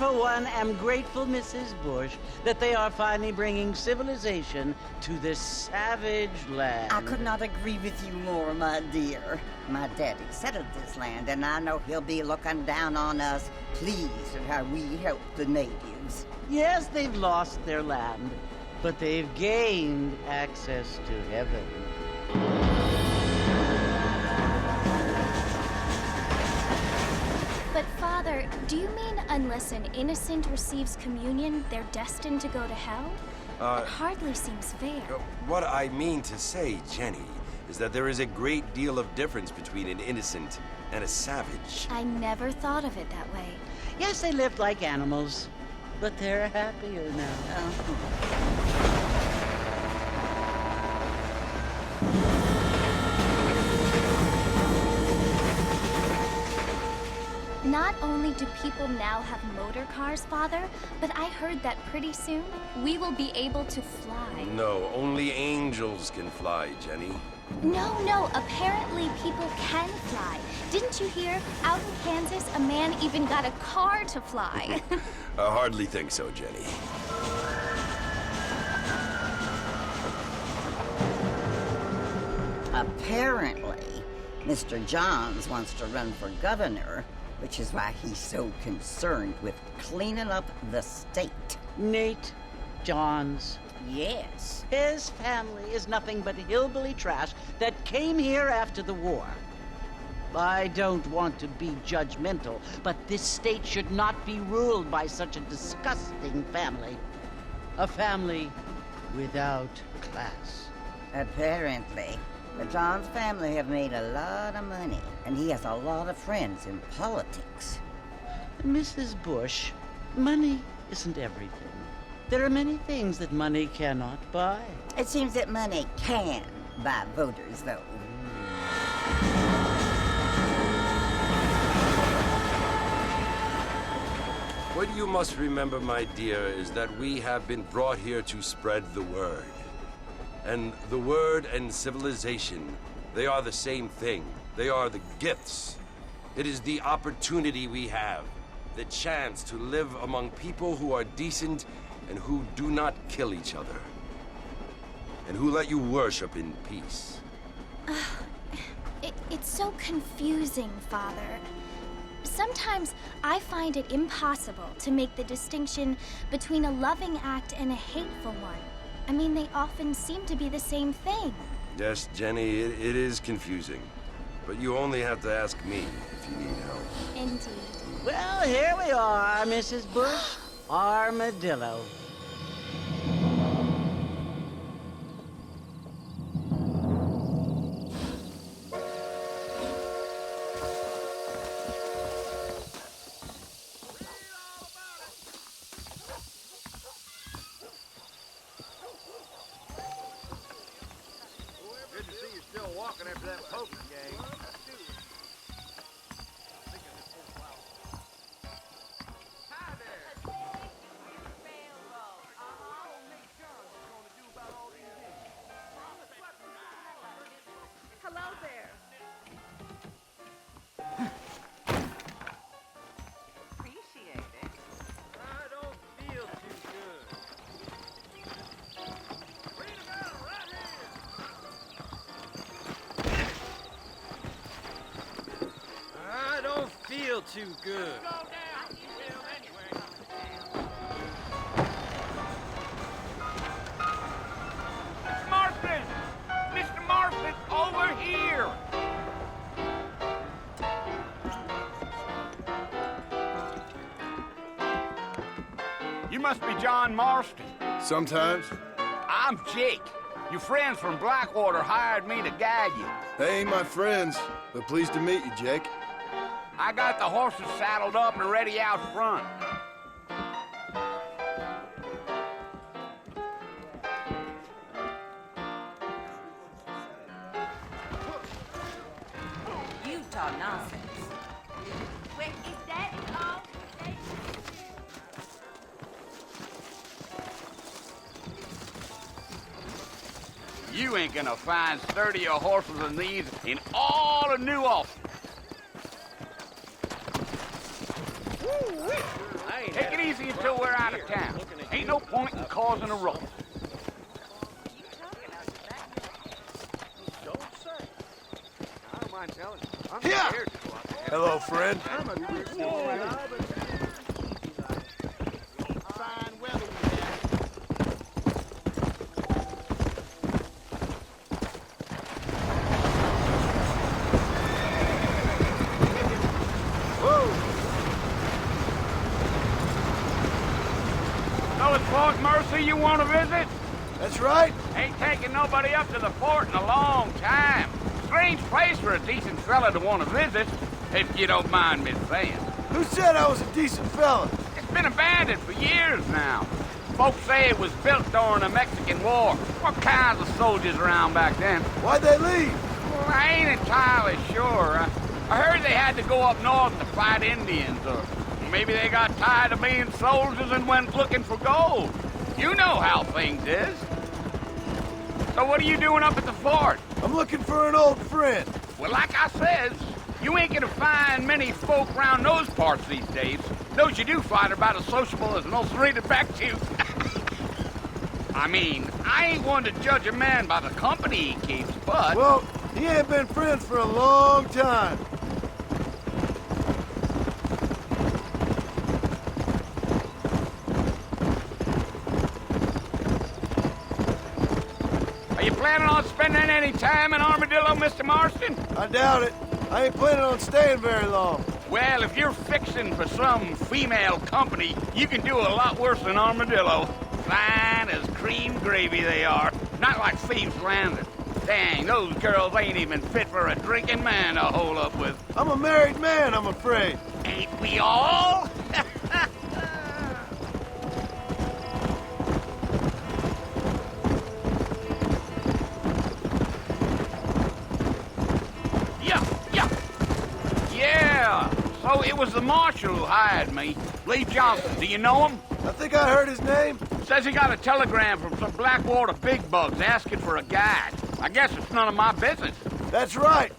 For one, am grateful, Mrs. Bush, that they are finally bringing civilization to this savage land. I could not agree with you more, my dear. My daddy settled this land, and I know he'll be looking down on us, pleased at how we help the natives. Yes, they've lost their land, but they've gained access to heaven. But Father, do you mean unless an innocent receives communion, they're destined to go to hell? That hardly seems fair. What I mean to say, Jenny, is that there is a great deal of difference between an innocent and a savage. I never thought of it that way. Yes, they lived like animals, but they're happier now. Not only do people now have motor cars, Father, but I heard that pretty soon we will be able to fly. No, only angels can fly, Jenny. No, apparently people can fly. Didn't you hear? Out in Kansas, a man even got a car to fly. I hardly think so, Jenny. Apparently, Mr. Johns wants to run for governor, which is why he's so concerned with cleaning up the state. Nate Johns. Yes. His family is nothing but hillbilly trash that came here after the war. I don't want to be judgmental, but this state should not be ruled by such a disgusting family. A family without class. Apparently. The Johns family have made a lot of money, and he has a lot of friends in politics. Mrs. Bush, money isn't everything. There are many things that money cannot buy. It seems that money can buy voters, though. What you must remember, my dear, is that we have been brought here to spread the word. And the word and civilization, they are the same thing. They are the gifts. It is the opportunity we have, the chance to live among people who are decent and who do not kill each other, and who let you worship in peace. It's so confusing, Father. Sometimes I find it impossible to make the distinction between a loving act and a hateful one. I mean, they often seem to be the same thing. Yes, Jenny, it is confusing. But you only have to ask me if you need help. Indeed. Well, here we are, Mrs. Bush. Armadillo. Good to see you still walking after that poker game. Hi there. Hello there. Appreciate it. I don't feel too good. Read about it right here. I don't feel too good. Go down. You will anyway. Mr. Marston! Mr. Marston, over here! You must be John Marston. Sometimes. I'm Jake. Your friends from Blackwater hired me to guide you. They ain't my friends, but pleased to meet you, Jake. I got the horses saddled up and ready out front. You talk nonsense. Wait, is that all? You ain't gonna find sturdier horses than these in all of New Austin. Take it easy until we're out of town. Ain't no point in causing a ruckus. Yeah. Hello, friend. So it's Fort Mercy you want to visit? That's right. Ain't taking nobody up to the fort in a long time. Strange place for a decent fella to want to visit, if you don't mind me saying. Who said I was a decent fella? It's been abandoned for years now. Folks say it was built during the Mexican War. What kinds of soldiers around back then? Why'd they leave? Well, I ain't entirely sure. I heard they had to go up north to fight Indians, or maybe they got tired of being soldiers and went looking for gold. You know how things is. So what are you doing up at the fort? I'm looking for an old friend. Well, like I says, you ain't gonna find many folk around those parts these days. Those you do find are about as sociable as an ulcerated back tooth. I mean, I ain't one to judge a man by the company he keeps, but... Well, he ain't been friends for a long time. Are you planning on spending any time in Armadillo, Mr. Marston? I doubt it. I ain't planning on staying very long. Well, if you're fixing for some female company, you can do a lot worse than Armadillo. Fine as cream gravy they are. Not like Thieves Landing. Dang, those girls ain't even fit for a drinking man to hole up with. I'm a married man, I'm afraid. Ain't we all? Yeah. So it was the marshal who hired me. Lee Johnson, do you know him? I think I heard his name. Says he got a telegram from some Blackwater big bugs asking for a guide. I guess it's none of my business. That's right.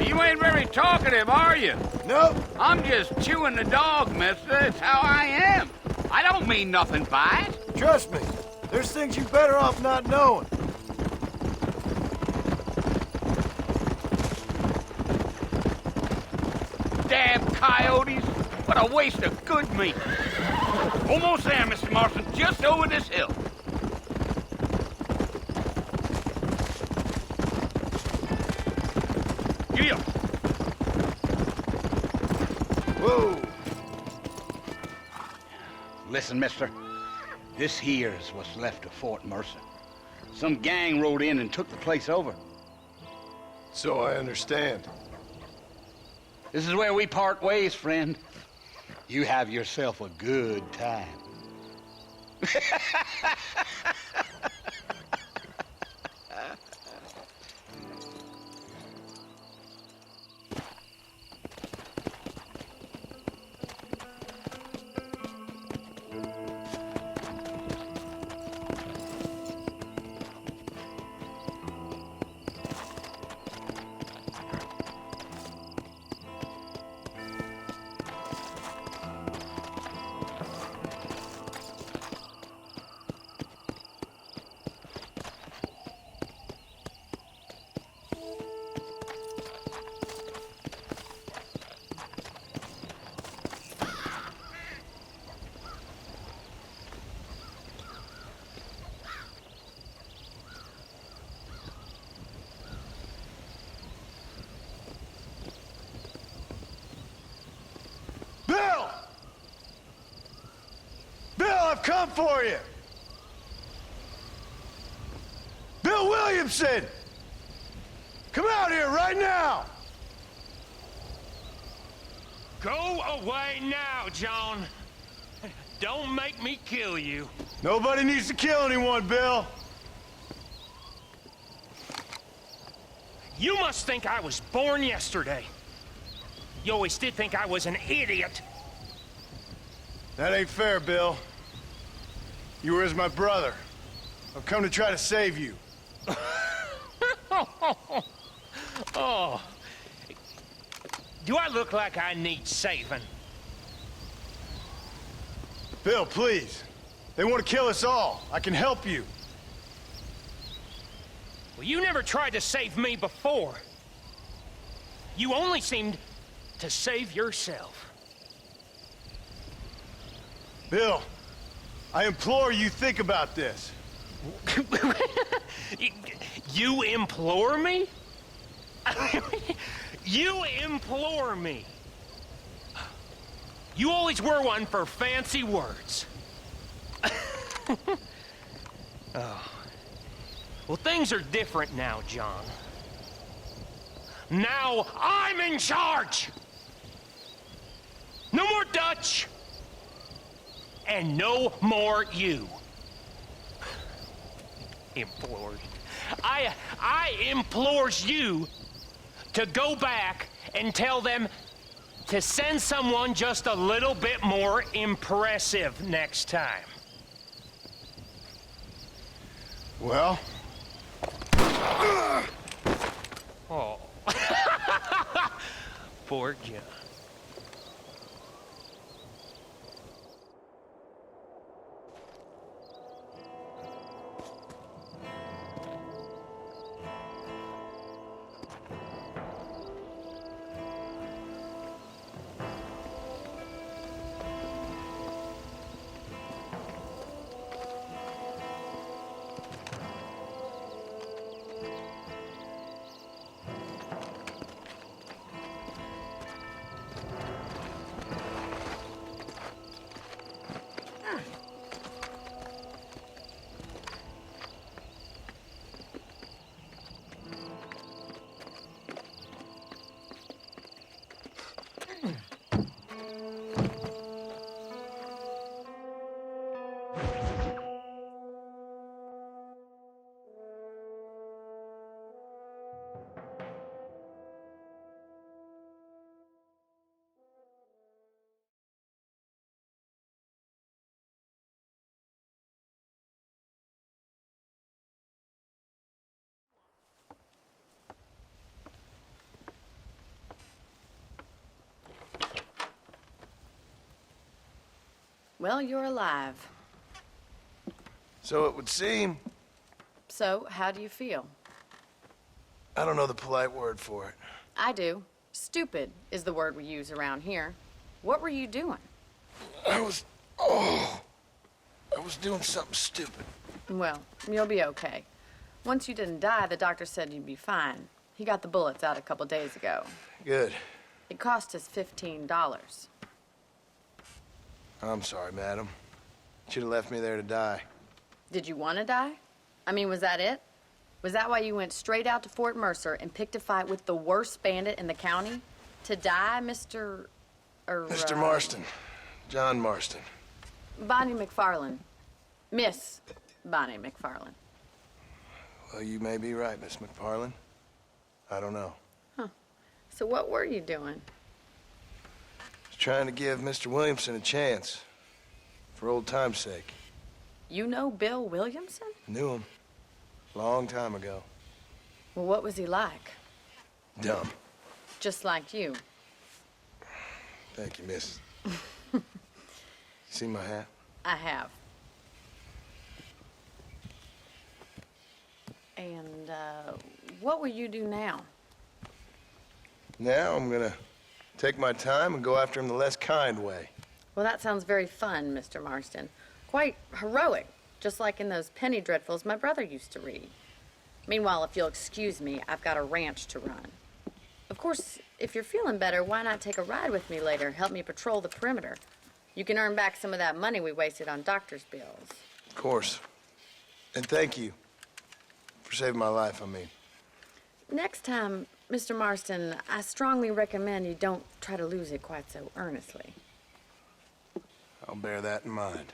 You ain't very talkative, are you? Nope. I'm just chewing the dog, mister. It's how I am. I don't mean nothing by it. Trust me. There's things you better off not knowing. Damn coyotes. What a waste of good meat. Almost there, Mr. Marston. Just over this hill. Giddy up. Whoa. Listen, mister. This here's what's left of Fort Mercer. Some gang rode in and took the place over. So I understand. This is where we part ways, friend. You have yourself a good time. Bill! Bill, I've come for you! Bill Williamson! Come out here right now! Go away now, John. Don't make me kill you. Nobody needs to kill anyone, Bill. You must think I was born yesterday. You always did think I was an idiot. That ain't fair, Bill. You were as my brother. I've come to try to save you. Oh. Do I look like I need saving? Bill, please. They want to kill us all. I can help you. Well, you never tried to save me before. You only seemed to save yourself. Bill, I implore you think about this. You implore me? You implore me. You always were one for fancy words. Oh. Well, things are different now, John. Now I'm in charge! No more Dutch! and no more you. Implores. I implores you to go back and tell them to send someone just a little bit more impressive next time. Well? Oh. Poor John. Well, you're alive. So it would seem. So, how do you feel? I don't know the polite word for it. I do. Stupid is the word we use around here. What were you doing? I was doing something stupid. Well, you'll be okay. Once you didn't die, the doctor said you'd be fine. He got the bullets out a couple days ago. Good. It cost us $15. I'm sorry, madam. Should have left me there to die. Did you want to die? I mean, was that it? Was that why you went straight out to Fort Mercer and picked a fight with the worst bandit in the county? To die, Mr. Mr. Marston. John Marston. Bonnie McFarland. Miss Bonnie McFarland. Well, you may be right, Miss McFarland. I don't know. So what were you doing? I was trying to give Mr. Williamson a chance. For old time's sake. You know Bill Williamson? Knew him. Long time ago. Well, what was he like? Dumb. Just like you. Thank you, miss. You see my hat? I have. And, what will you do now? Now I'm gonna take my time and go after him the less kind way. Well, that sounds very fun, Mr. Marston. Quite heroic, just like in those penny dreadfuls my brother used to read. Meanwhile, if you'll excuse me, I've got a ranch to run. Of course, if you're feeling better, why not take a ride with me later? Help me patrol the perimeter. You can earn back some of that money we wasted on doctor's bills. Of course. And thank you for saving my life, I mean. Next time, Mr. Marston, I strongly recommend you don't try to lose it quite so earnestly. I'll bear that in mind.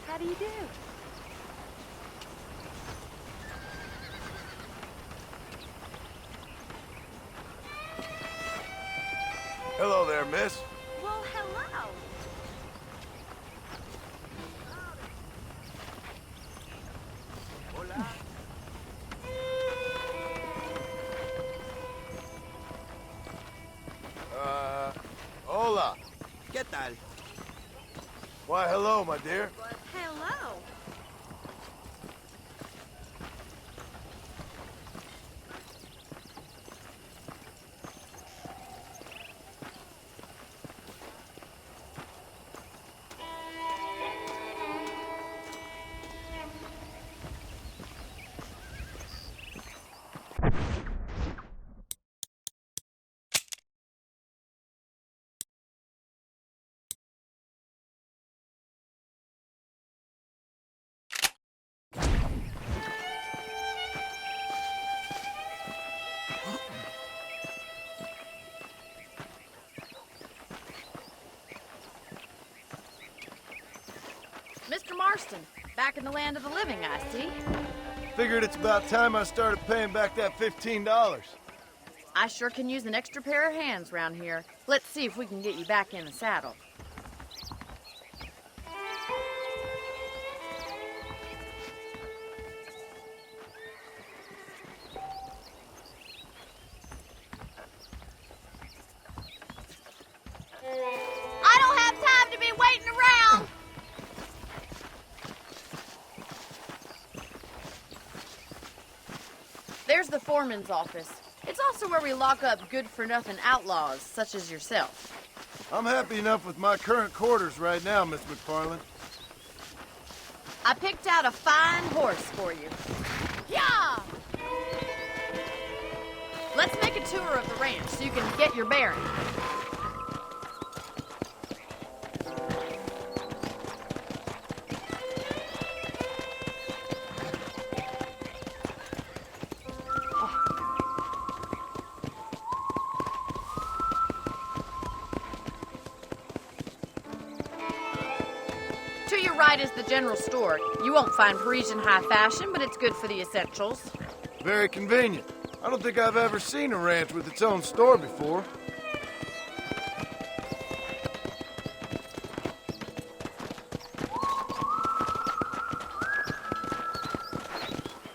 How do you do? Hello there, miss. Well, hello. Hola. ¿Qué tal? Why, hello, my dear. Hello. Mr. Marston, back in the land of the living, I see. Figured it's about time I started paying back that $15. I sure can use an extra pair of hands round here. Let's see if we can get you back in the saddle. I don't have time to be waiting around! There's the foreman's office. It's also where we lock up good-for-nothing outlaws, such as yourself. I'm happy enough with my current quarters right now, Miss McFarland. I picked out a fine horse for you. Yeah! Let's make a tour of the ranch so you can get your bearings. To your right is the general store. You won't find Parisian high fashion, but it's good for the essentials. Very convenient. I don't think I've ever seen a ranch with its own store before.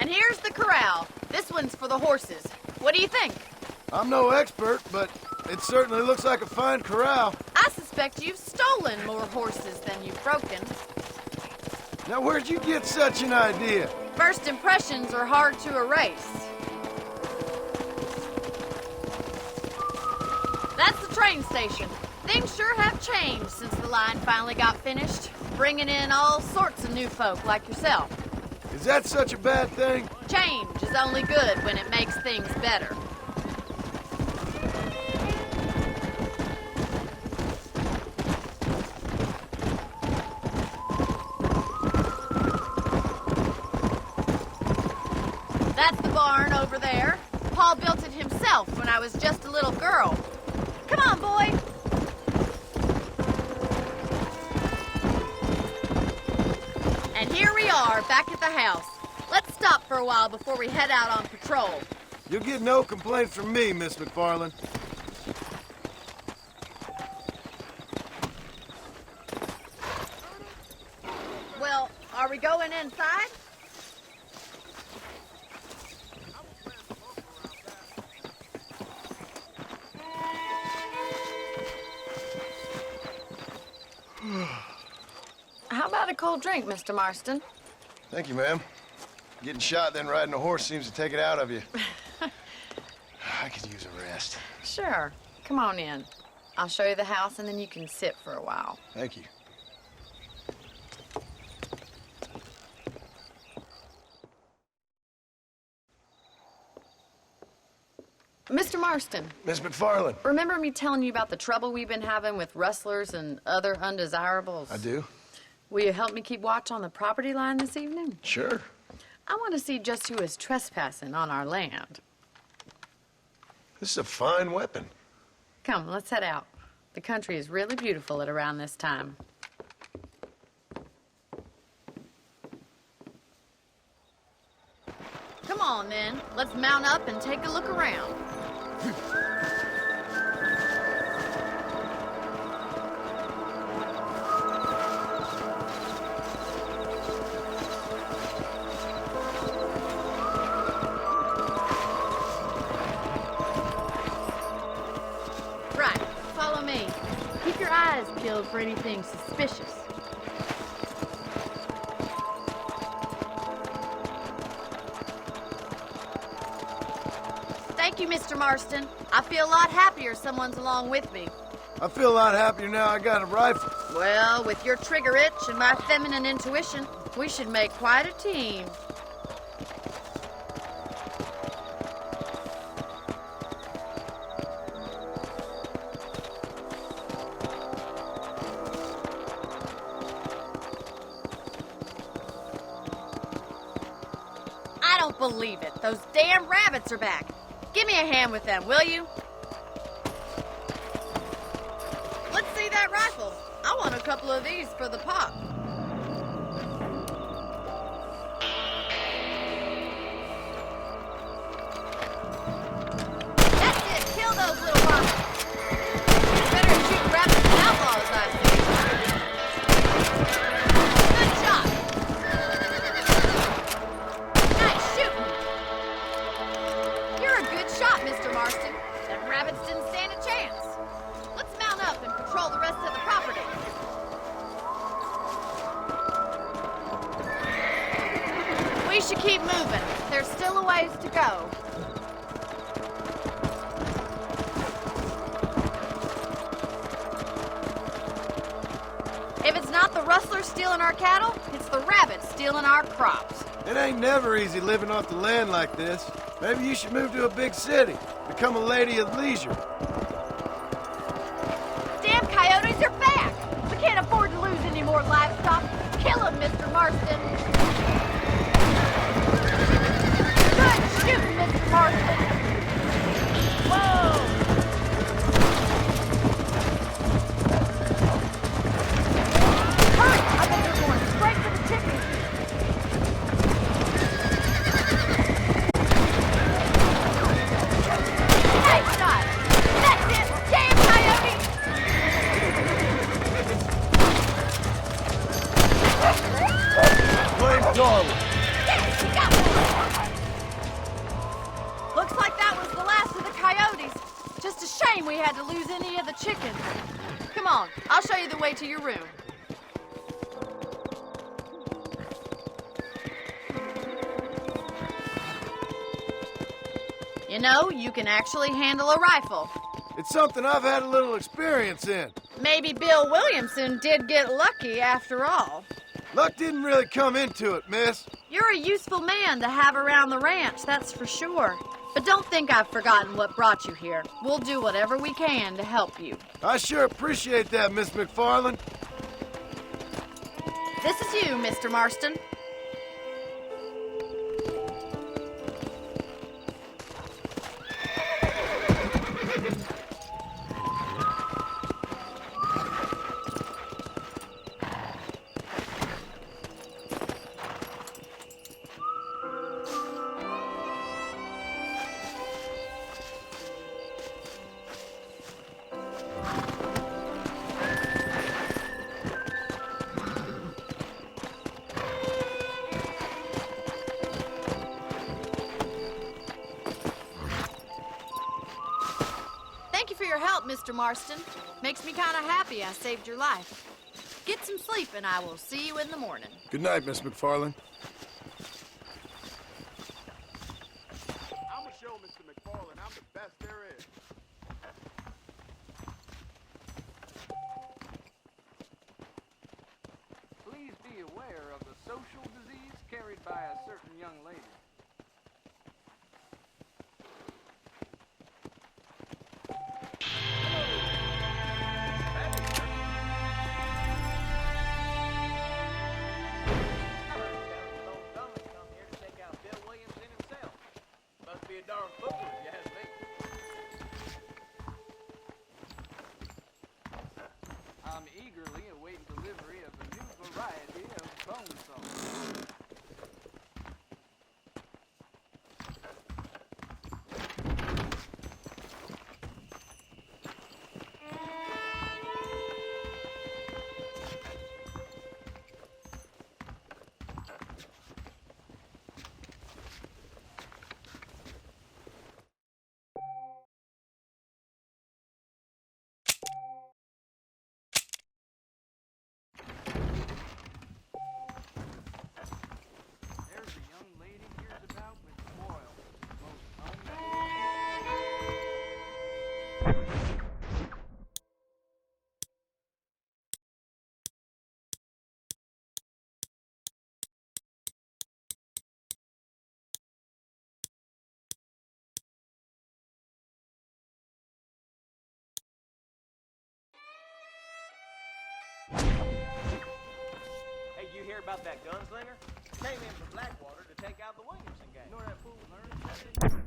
And here's the corral. This one's for the horses. What do you think? I'm no expert, but it certainly looks like a fine corral. I suspect you've stolen more horses than you've broken. Now, where'd you get such an idea? First impressions are hard to erase. That's the train station. Things sure have changed since the line finally got finished, bringing in all sorts of new folk like yourself. Is that such a bad thing? Change is only good when it makes things better. That's the barn over there. Paul built it himself when I was just a little girl. Come on, boy. And here we are, back at the house. Let's stop for a while before we head out on patrol. You'll get no complaints from me, Miss McFarland. Well, are we going inside? How about a cold drink, Mr. Marston? Thank you, ma'am. Getting shot, then riding a horse seems to take it out of you. I could use a rest. Sure. Come on in. I'll show you the house, and then you can sit for a while. Thank you. Mr. Marston, Miss McFarland. remember me telling you about the trouble we've been having with rustlers and other undesirables? I do. Will you help me keep watch on the property line this evening? Sure. I want to see just who is trespassing on our land. This is a fine weapon. Come, let's head out. The country is really beautiful at around this time. Come on, then. Let's mount up and take a look around. Right, follow me. Keep your eyes peeled for anything suspicious. Thank you, Mr. Marston. I feel a lot happier someone's along with me. I feel a lot happier now I got a rifle. Well, with your trigger itch and my feminine intuition, we should make quite a team. I don't believe it. Those damn rabbits are back. Give me a hand with them, will you? Let's see that rifle. I want a couple of these for the pop. all the rest of the property. We should keep moving. There's still a ways to go. If it's not the rustlers stealing our cattle, it's the rabbits stealing our crops. It ain't never easy living off the land like this. Maybe you should move to a big city. Become a lady of leisure. Damn coyotes are back! We can't afford to lose any more livestock. Kill them, Mr. Marston. Good shooting, Mr. Marston. Whoa! Hurry! I bet they're going straight for the chickens. Nice shot! That's it! Damn coyote! Blame Darwin. Yes, you got one! Looks like that was the last of the coyotes. Just a shame we had to lose any of the chickens. Come on, I'll show you the way to your room. You know, you can actually handle a rifle. It's something I've had a little experience in. Maybe Bill Williamson did get lucky after all. Luck didn't really come into it, miss. You're a useful man to have around the ranch, that's for sure. But don't think I've forgotten what brought you here. We'll do whatever we can to help you. I sure appreciate that, Miss McFarland. This is you, Mr. Marston. Thank you for your help, Mr. Marston. Makes me kind of happy I saved your life. Get some sleep and I will see you in the morning. Good night, Miss McFarland. I'm gonna show Mr. McFarland I'm the best there is. Please be aware of the social disease carried by a certain young lady. Must be a darn fool if you ask me. I'm eagerly awaiting delivery of a new variety of bone saw. There's a young lady hears about with spoil. Most Hey, you hear about that gunslinger? Came in from Blackwater to take out the Williamson gang. You know where that fool learned?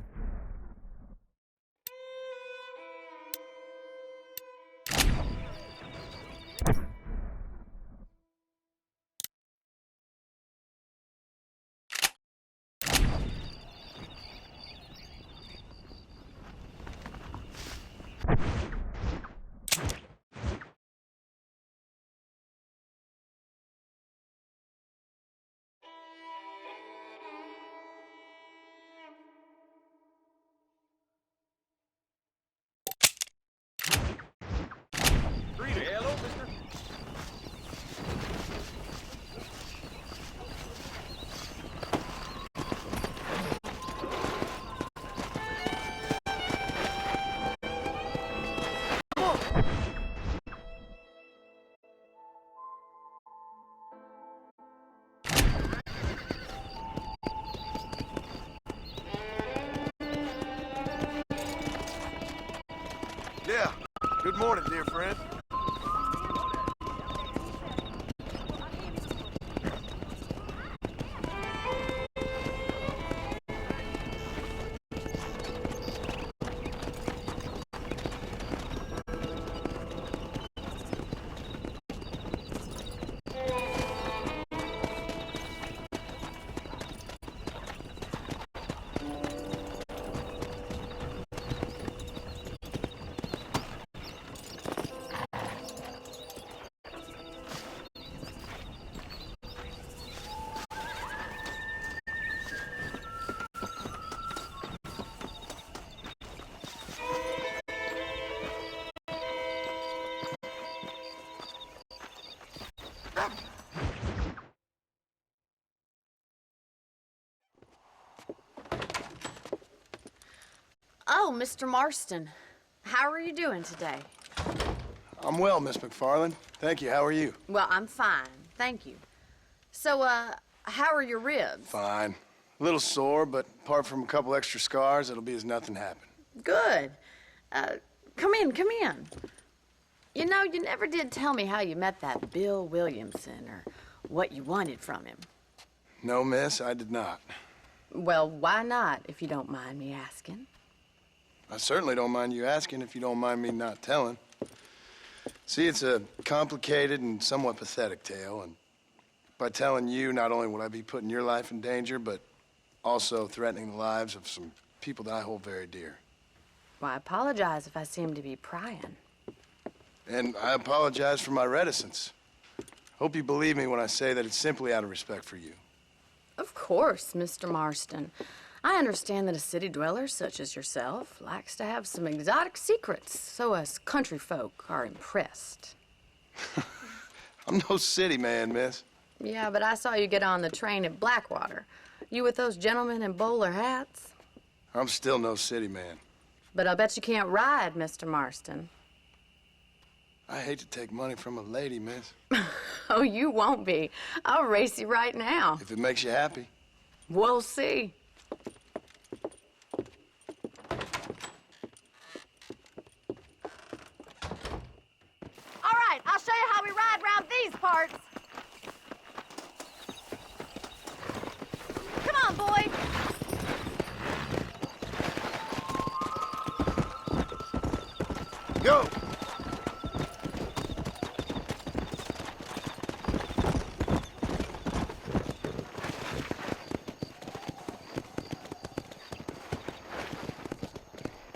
morning, dear friend. Oh, Mr. Marston. How are you doing today? I'm well, Miss McFarland. Thank you. How are you? Well, I'm fine. Thank you. So, how are your ribs? Fine. A little sore, but apart from a couple extra scars, it'll be as nothing happened. Good. Come in, come in. You know, you never did tell me how you met that Bill Williamson or what you wanted from him. No, miss, I did not. Well, why not, if you don't mind me asking? I certainly don't mind you asking if you don't mind me not telling. See, it's a complicated and somewhat pathetic tale, and by telling you, not only will I be putting your life in danger, but also threatening the lives of some people that I hold very dear. Well, I apologize if I seem to be prying. And I apologize for my reticence. Hope you believe me when I say that it's simply out of respect for you. Of course, Mr. Marston. I understand that a city dweller such as yourself likes to have some exotic secrets, so us country folk are impressed. I'm no city man, miss. Yeah, but I saw you get on the train at Blackwater. You with those gentlemen in bowler hats? I'm still no city man. But I'll bet you can't ride, Mr. Marston. I hate to take money from a lady, miss. Oh, you won't be. I'll race you right now. If it makes you happy. We'll see. All right, I'll show you how we ride around these parts. Come on, boy. Go!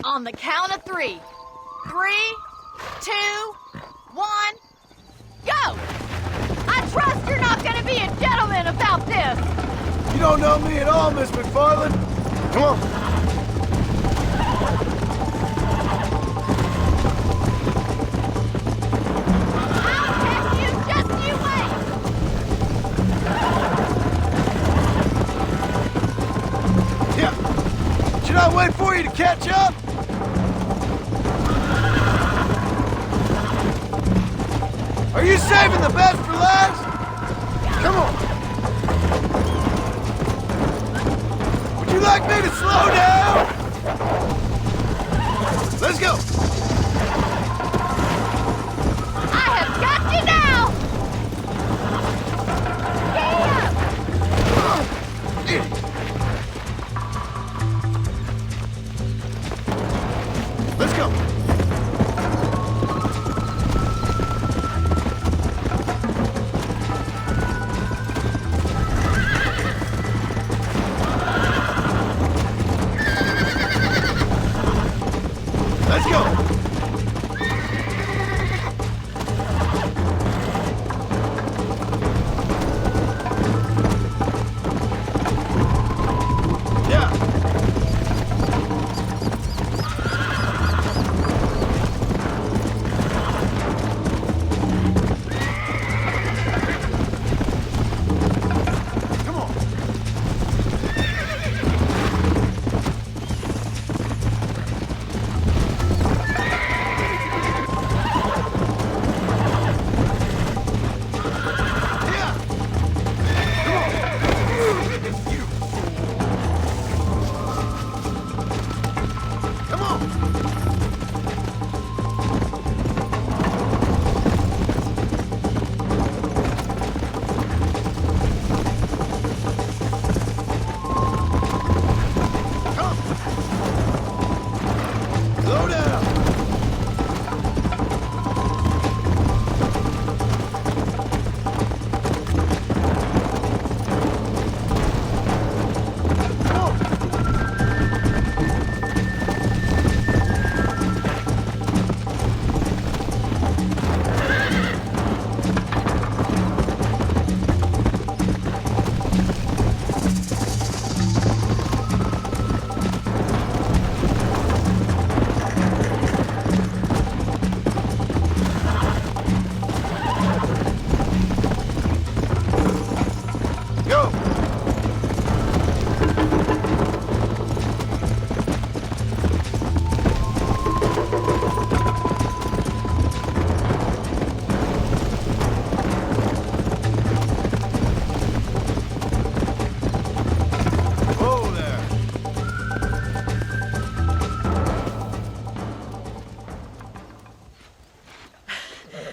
On the count of 3. 3, 2, 1, go! I trust you're not gonna be a gentleman about this! You don't know me at all, Miss McFarland. Come on. I'll catch you, just you wait! Yeah. Should I wait for you to catch up? Are you saving the best for last? Come on. Would you like me to slow down? Let's go. I have got you now! Let's go. Let's go.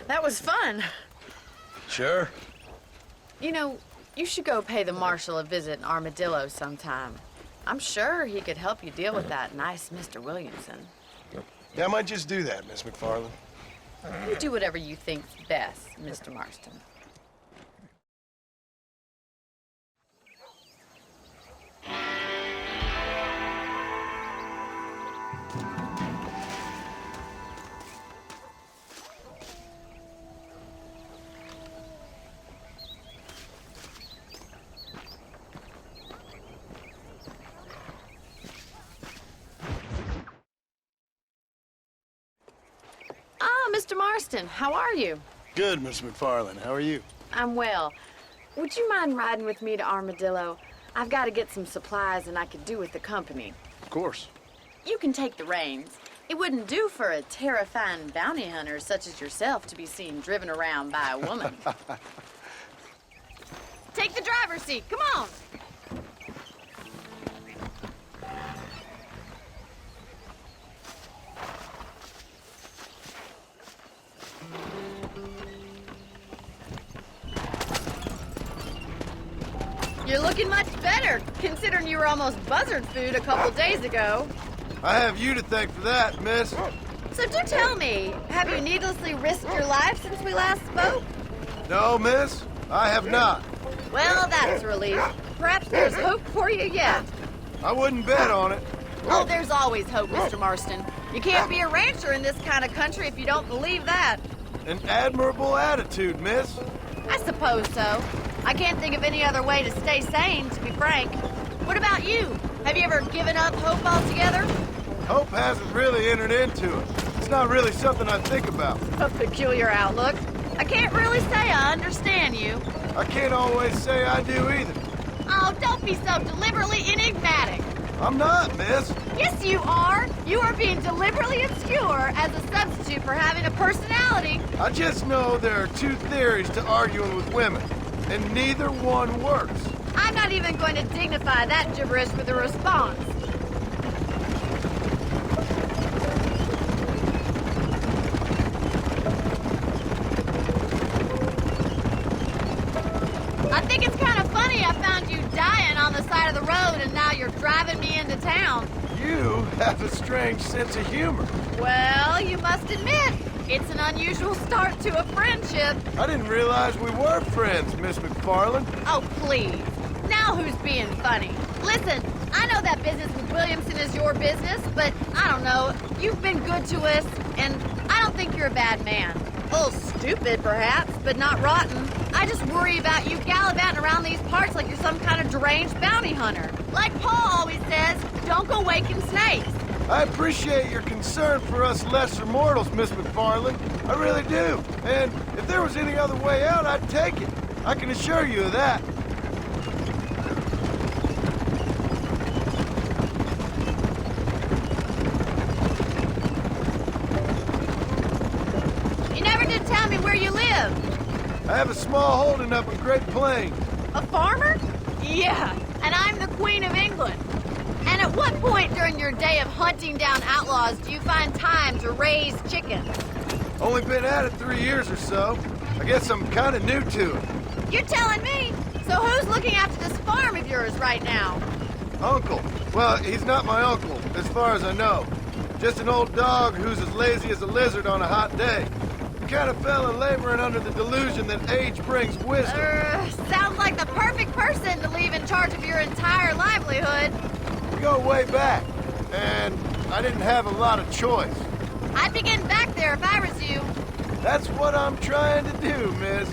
That was fun. Sure. You know, you should go pay the marshal a visit in Armadillo sometime. I'm sure he could help you deal with that nice Mr. Williamson. Yeah, I might just do that, Miss McFarland. You do whatever you think's best, Mr. Marston. Mr. Marston, how are you? Good, Miss McFarland. How are you? I'm well. Would you mind riding with me to Armadillo? I've got to get some supplies and I could do with the company. Of course. You can take the reins. It wouldn't do for a terrifying bounty hunter such as yourself to be seen driven around by a woman. Take the driver's seat. Come on. You're looking much better, considering you were almost buzzard food a couple days ago. I have you to thank for that, miss. So do tell me, have you needlessly risked your life since we last spoke? No, miss, I have not. Well, that's a relief. Perhaps there's hope for you yet. I wouldn't bet on it. Oh, there's always hope, Mr. Marston. You can't be a rancher in this kind of country if you don't believe that. An admirable attitude, miss. I suppose so. I can't think of any other way to stay sane, to be frank. What about you? Have you ever given up hope altogether? Hope hasn't really entered into it. It's not really something I think about. A peculiar outlook. I can't really say I understand you. I can't always say I do either. Oh, don't be so deliberately enigmatic. I'm not, miss. Yes, you are. You are being deliberately obscure as a substitute for having a personality. I just know there are two theories to arguing with women, and neither one works. I'm not even going to dignify that gibberish with a response. I think it's kind of funny I found you dying on the side of the road and now you're driving me into town. You have a strange sense of humor. Well, you must admit, it's an unusual start to a friendship. I didn't realize we were friends, Miss McFarland. Oh, please. Now who's being funny? Listen, I know that business with Williamson is your business, but I don't know. You've been good to us, and I don't think you're a bad man. A little stupid, perhaps, but not rotten. I just worry about you gallivanting around these parts like you're some kind of deranged bounty hunter. Like Paul always says, don't go waking snakes. I appreciate your concern for us lesser mortals, Miss McFarland. I really do. And if there was any other way out, I'd take it. I can assure you of that. You never did tell me where you live. I have a small holding up in Great Plains. A farmer? Yeah, and I'm the Queen of England. And at what point during your day of hunting down outlaws do you find time to raise chickens? Only been at it 3 years or so. I guess I'm kind of new to it. You're telling me? So who's looking after this farm of yours right now? Uncle. Well, he's not my uncle, as far as I know. Just an old dog who's as lazy as a lizard on a hot day. The kind of fella laboring under the delusion that age brings wisdom. Sounds like the perfect person to leave in charge of your entire livelihood. We go way back, and I didn't have a lot of choice. I'd be getting back there if I was you. That's what I'm trying to do, miss.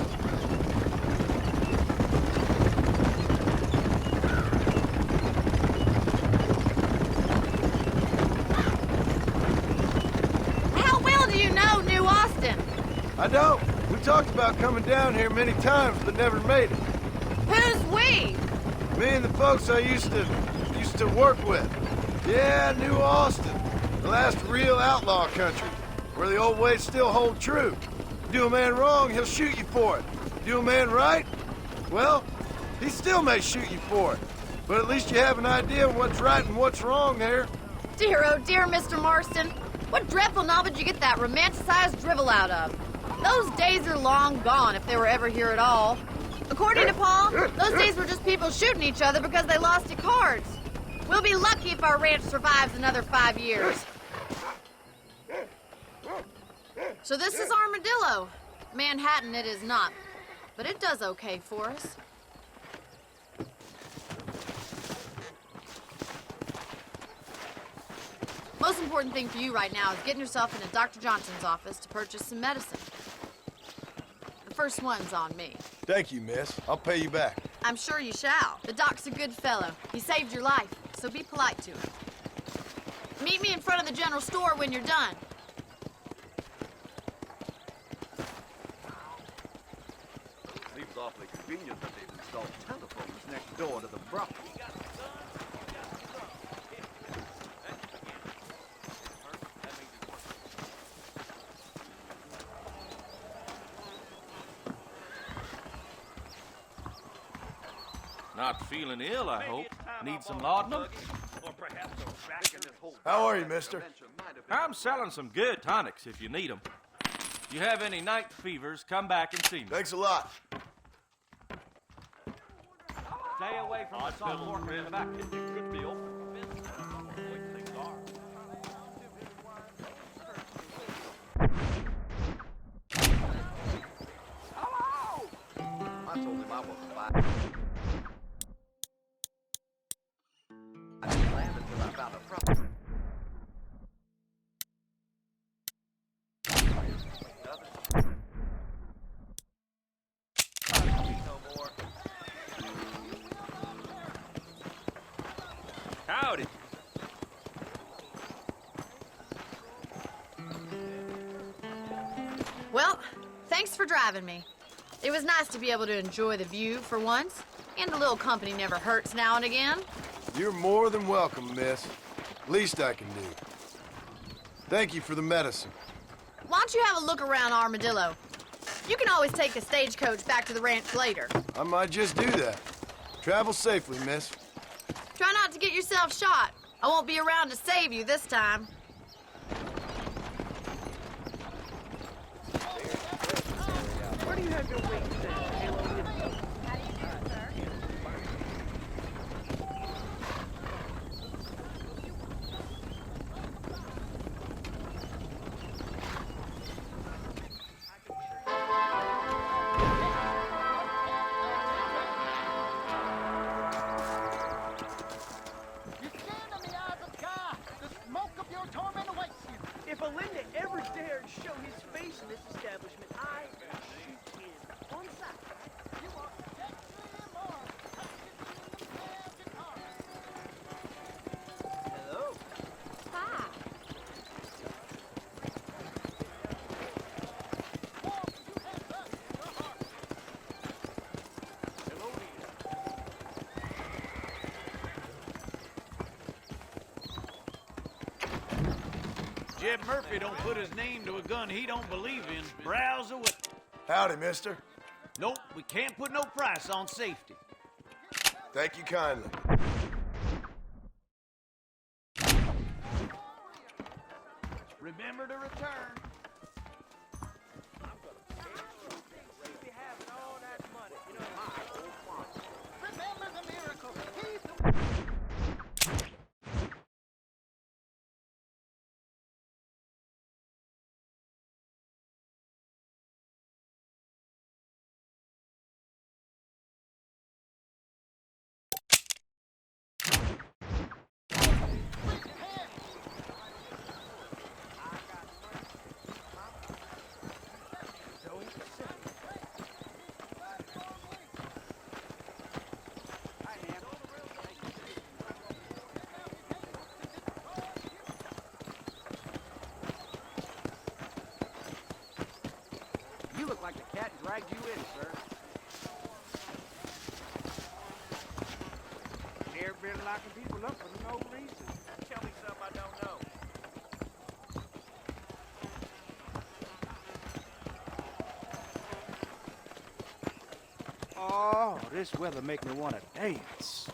How well do you know New Austin? I don't. We talked about coming down here many times, but never made it. Who's we? Me and the folks I used to work with. Yeah, New Austin. The last real outlaw country, where the old ways still hold true. Do a man wrong, he'll shoot you for it. Do a man right, well, he still may shoot you for it. But at least you have an idea of what's right and what's wrong there. Dear, oh dear, Mr. Marston. What dreadful novel did you get that romanticized drivel out of? Those days are long gone if they were ever here at all. According to Paul, those days were just people shooting each other because they lost at cards. We'll be lucky if our ranch survives another 5 years. So this is Armadillo. Manhattan it is not, but it does okay for us. Most important thing for you right now is getting yourself into Dr. Johnson's office to purchase some medicine. The first one's on me. Thank you, miss. I'll pay you back. I'm sure you shall. The doc's a good fellow. He saved your life, so be polite to him. Meet me in front of the general store when you're done. Seems awfully convenient that they've installed telephones next door to the brothel. Not feeling ill, I hope. Need some laudanum? How are you, mister? I'm selling some good tonics if you need them. If you have any night fevers, come back and see me. Thanks a lot. Stay away from the salt pork in the back. It's a good deal. Hello! I told him I wasn't buying. I didn't land until I found a property. Howdy. Well, thanks for driving me. It was nice to be able to enjoy the view for once, and a little company never hurts now and again. You're more than welcome, miss. Least I can do. Thank you for the medicine. Why don't you have a look around Armadillo? You can always take a stagecoach back to the ranch later. I might just do that. Travel safely, miss. Try not to get yourself shot. I won't be around to save you this time. Where do you have your wings set? If Alinda ever dared show his face in this establishment, I will shoot him on sight. You want hello? Hi. Jeb Murphy don't put his name to a gun he don't believe in. Browse away. Howdy, mister. Nope, we can't put no price on safety. Thank you kindly. Remember to return. Remember the miracle. You look like the cat dragged you in, sir. They've been locking people up for no reason. Tell me something I don't know. Oh, this weather make me want to dance.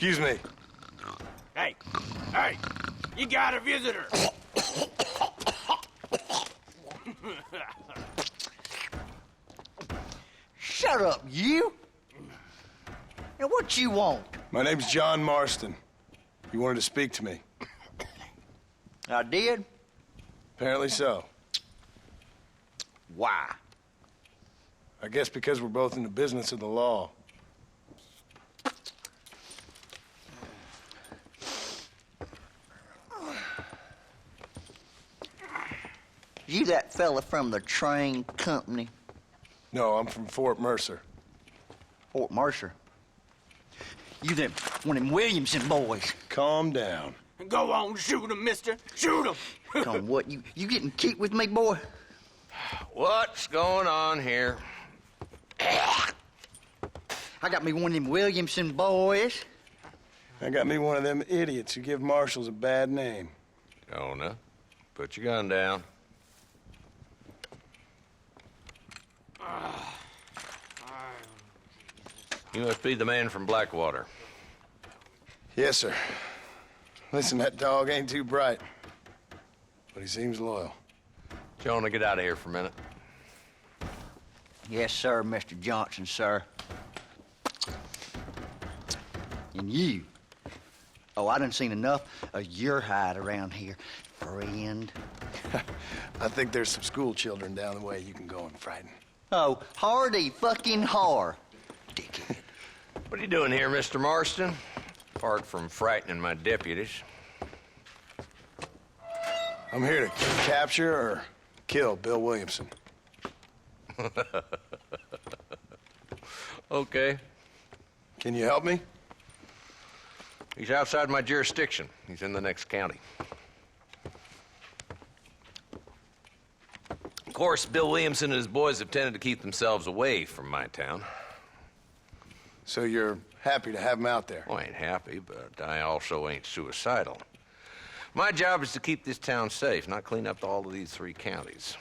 Excuse me. Hey, you got a visitor. Shut up, you! Now, what you want? My name's John Marston. You wanted to speak to me. I did? Apparently so. Why? I guess because we're both in the business of the law. You that fella from the train company? No, I'm from Fort Mercer. Fort Mercer? You them one of them Williamson boys? Calm down. Go on, shoot him, mister. Shoot him. Come on, what, you getting kicked with me, boy? What's going on here? I got me one of them Williamson boys. I got me one of them idiots who give marshals a bad name. Jonah, put your gun down. You must be the man from Blackwater. Yes, sir. Listen, that dog ain't too bright, but he seems loyal. Jonah, get out of here for a minute. Yes, sir, Mr. Johnson, sir. And you. Oh, I done seen enough of your hide around here, friend. I think there's some school children down the way you can go and frighten. Oh, hardy fucking har. What are you doing here, Mr. Marston? Apart from frightening my deputies. I'm here to capture or kill Bill Williamson. Okay. Can you help me? He's outside my jurisdiction. He's in the next county. Of course, Bill Williamson and his boys have tended to keep themselves away from my town. So you're happy to have him out there? Well, I ain't happy, but I also ain't suicidal. My job is to keep this town safe, not clean up all of these 3 counties.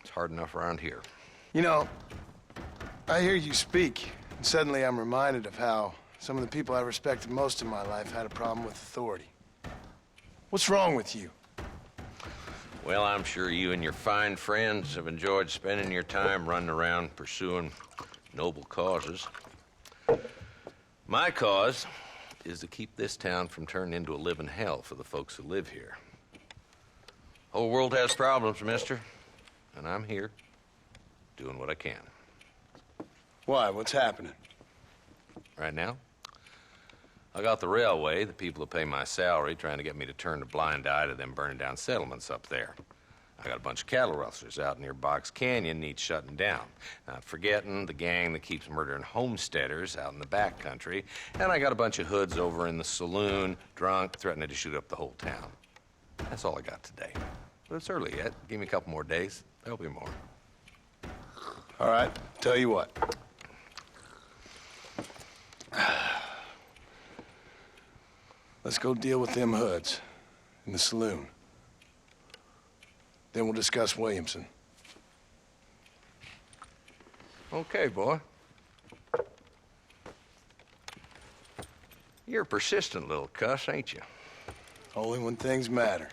It's hard enough around here. You know, I hear you speak, and suddenly I'm reminded of how some of the people I respected most in my life had a problem with authority. What's wrong with you? Well, I'm sure you and your fine friends have enjoyed spending your time running around pursuing noble causes. My cause is to keep this town from turning into a living hell for the folks who live here. Whole world has problems, mister, and I'm here doing what I can. Why? What's happening? Right now, I got the railway, the people who pay my salary, trying to get me to turn a blind eye to them burning down settlements up there. I got a bunch of cattle rustlers out near Box Canyon needs shutting down. Not forgetting the gang that keeps murdering homesteaders out in the back country. And I got a bunch of hoods over in the saloon, drunk, threatening to shoot up the whole town. That's all I got today. But it's early yet. Give me a couple more days. There'll be more. All right, tell you what. Let's go deal with them hoods in the saloon. Then we'll discuss Williamson. Okay, boy. You're a persistent little cuss, ain't you? Only when things matter.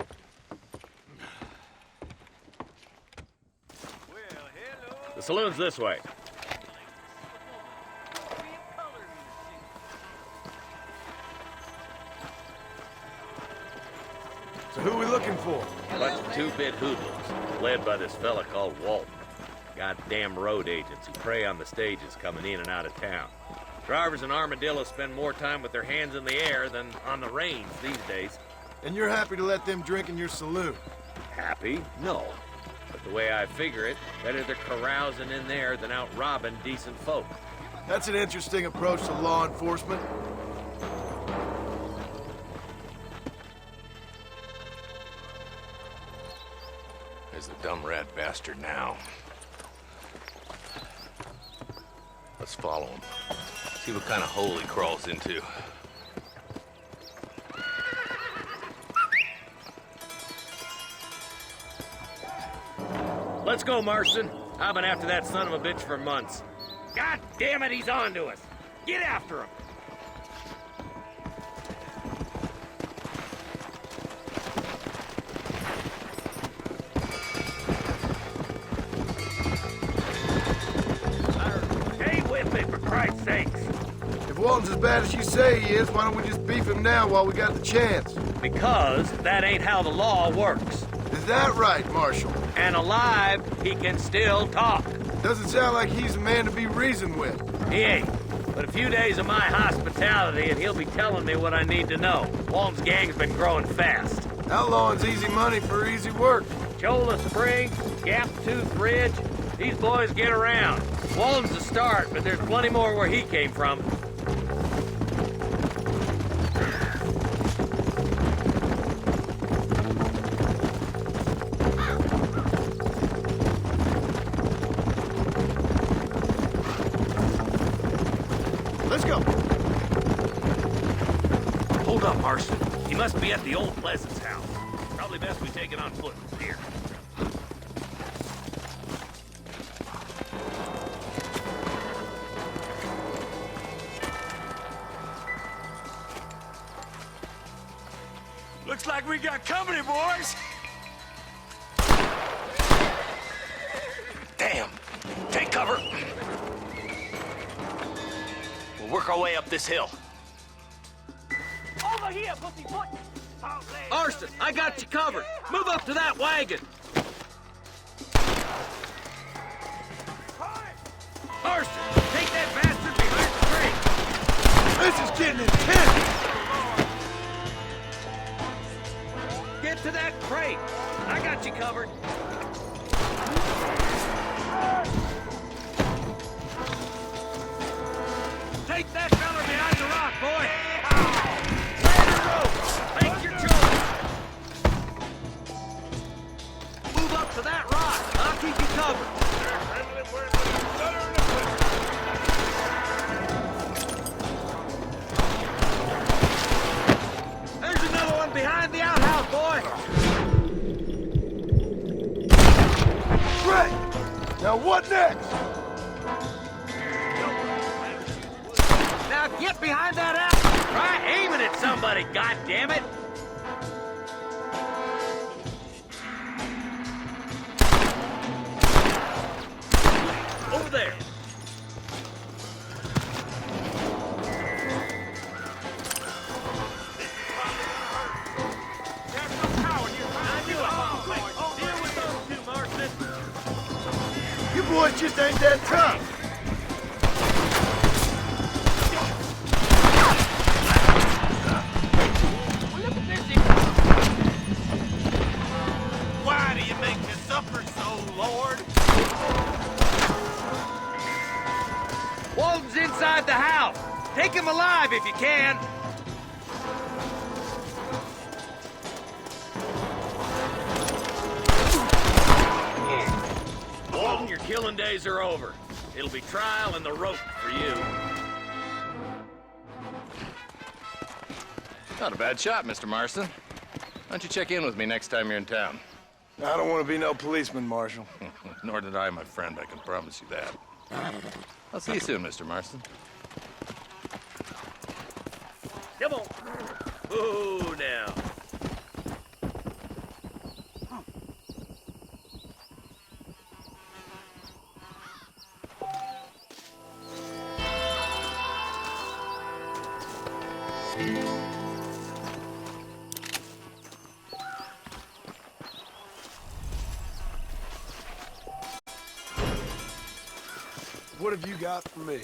The saloon's this way. So who are we looking for? A bunch of 2-bit hoodlums, led by this fella called Walton. Goddamn road agents who prey on the stages coming in and out of town. Drivers in Armadillo spend more time with their hands in the air than on the reins these days. And you're happy to let them drink in your saloon? Happy? No. But the way I figure it, better they're carousing in there than out robbing decent folk. That's an interesting approach to law enforcement. There's the dumb rat bastard now. Let's follow him. See what kind of hole he crawls into. Let's go, Marston. I've been after that son of a bitch for months. God damn it, he's on to us. Get after him. Walton's as bad as you say he is, why don't we just beef him now while we got the chance? Because that ain't how the law works. Is that right, Marshal? And alive, he can still talk. Doesn't sound like he's a man to be reasoned with. He ain't. But a few days of my hospitality and he'll be telling me what I need to know. Walton's gang's been growing fast. Outlawing's easy money for easy work. Cholla Springs, Gap Tooth Ridge, these boys get around. Walton's the start, but there's plenty more where he came from. Let's go. Hold up, Marston. He must be at the old Pleasance house. Probably best we take it on foot from here. Looks like we got company, boys. Damn. Take cover. We'll work our way up this hill. Over here, pussyfoot. Marston, I got you covered. Move up to that wagon. Marston, take that bastard behind the tree. This is getting intense. Get to that crate. I got you covered. Take that fella behind the rock, boy. Land the rope. Make your choice. Move up to that rock. I'll keep you covered. There's another one behind the outhouse, boy. Great. Now what next? Now get behind that outhouse. Try aiming at somebody, goddammit! Over there. You boys just ain't that tough. Why do you make me suffer so, Lord? Walton's inside the house. Take him alive if you can. Walton, your killing days are over. It'll be trial and the rope for you. Not a bad shot, Mr. Marston. Why don't you check in with me next time you're in town? I don't want to be no policeman, Marshal. Nor did I, my friend. I can promise you that. I'll see you soon, Mr. Marston. Come on. Ooh, now. What have you got for me?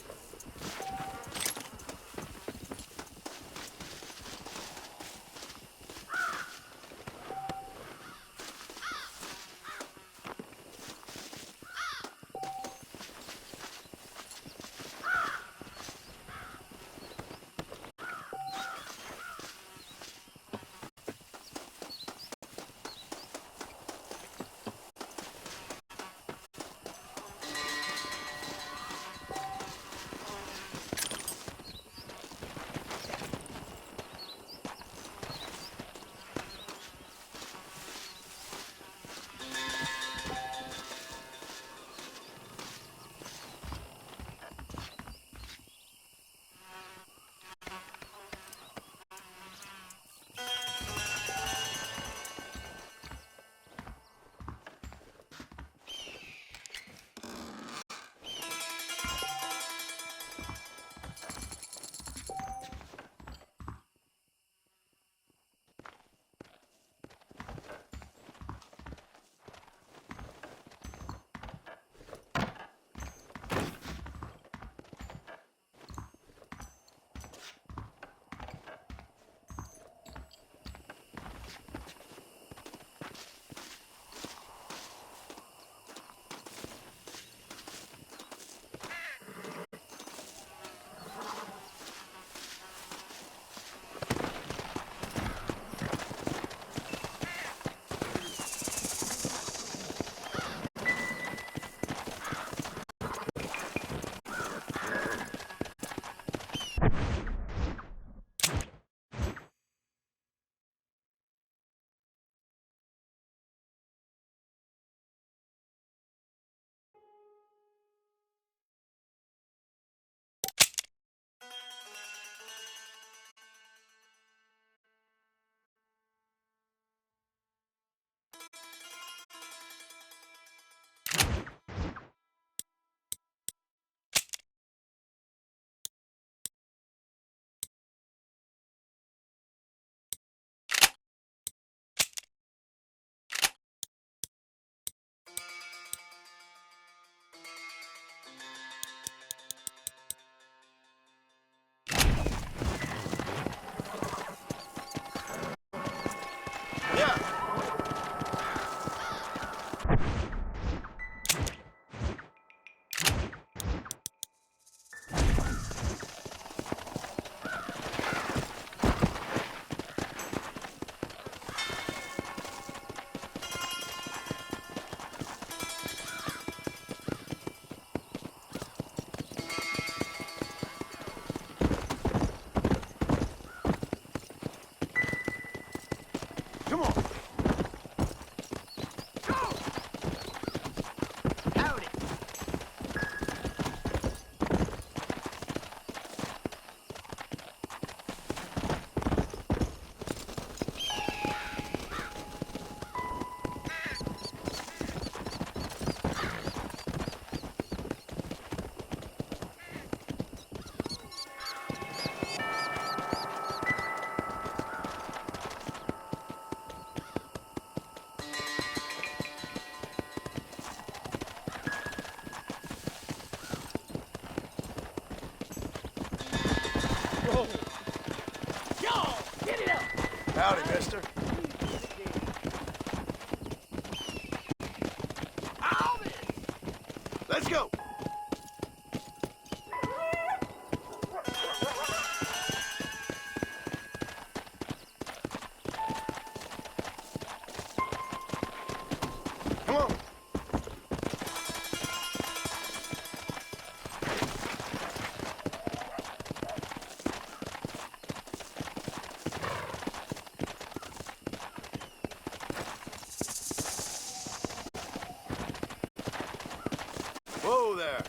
Howdy, mister. Let's go. Come on. Whoa there.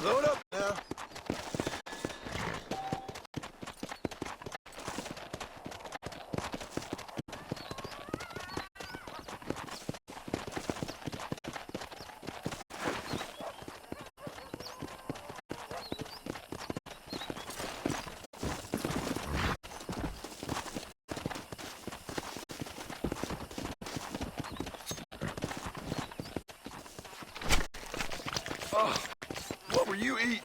Load up now. Oh, what were you eating?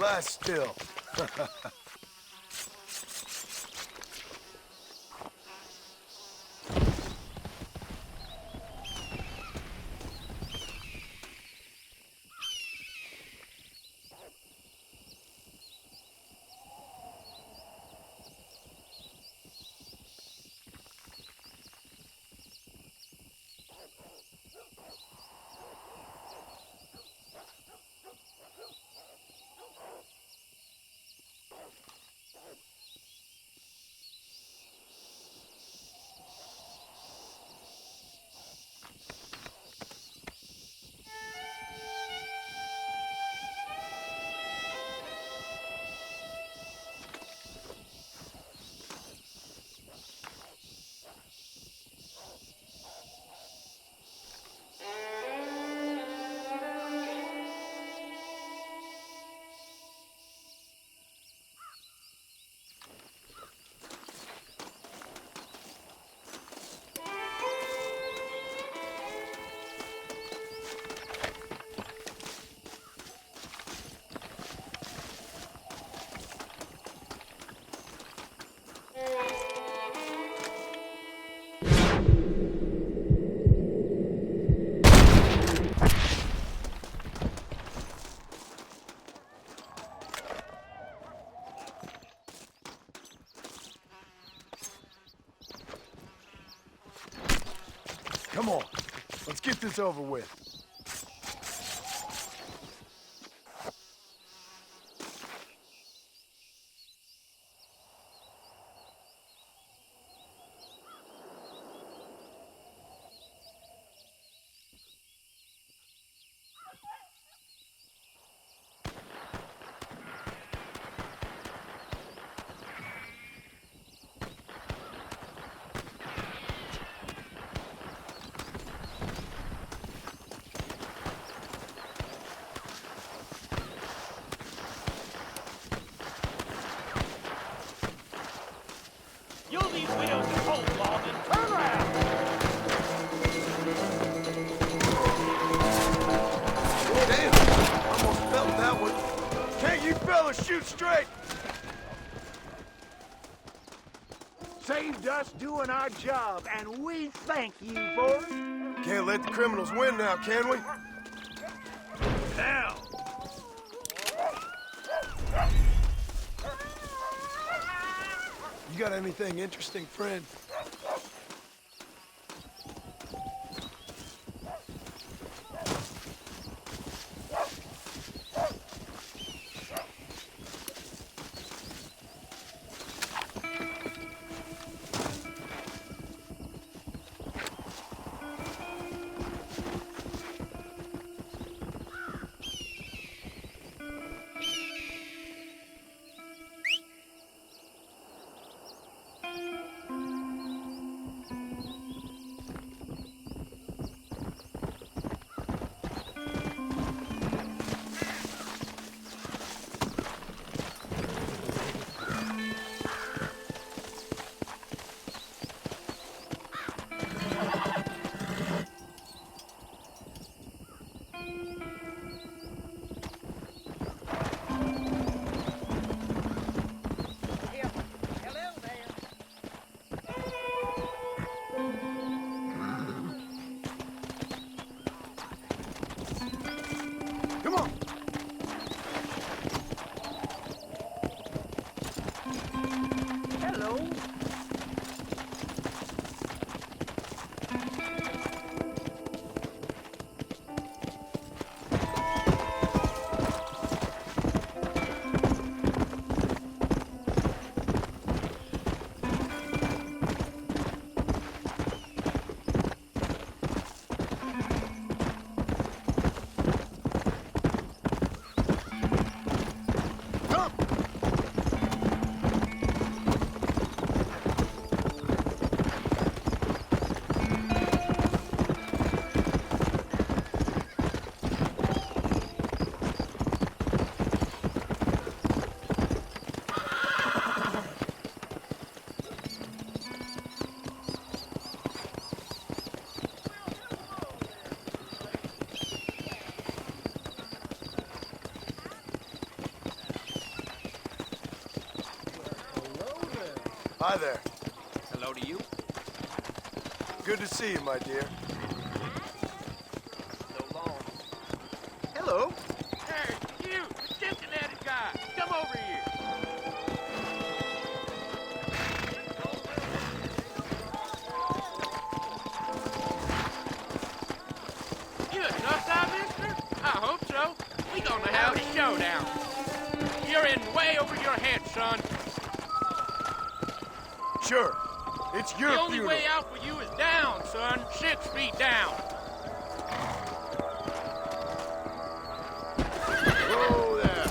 Lie still. Come on, let's get this over with. fellas shoot straight! Saved us doing our job, and we thank you for it. Can't let the criminals win now, can we? Now! You got anything interesting, friend? Hi there. Hello to you. Good to see you, my dear. So long. Hello. Hey, you, the Cincinnati guy. Come over here. You a Northside mister? I hope so. We gonna have a showdown. You're in way over your head, son. Sure. It's your The only funeral. way out for you is down, son. 6 feet down. Whoa there.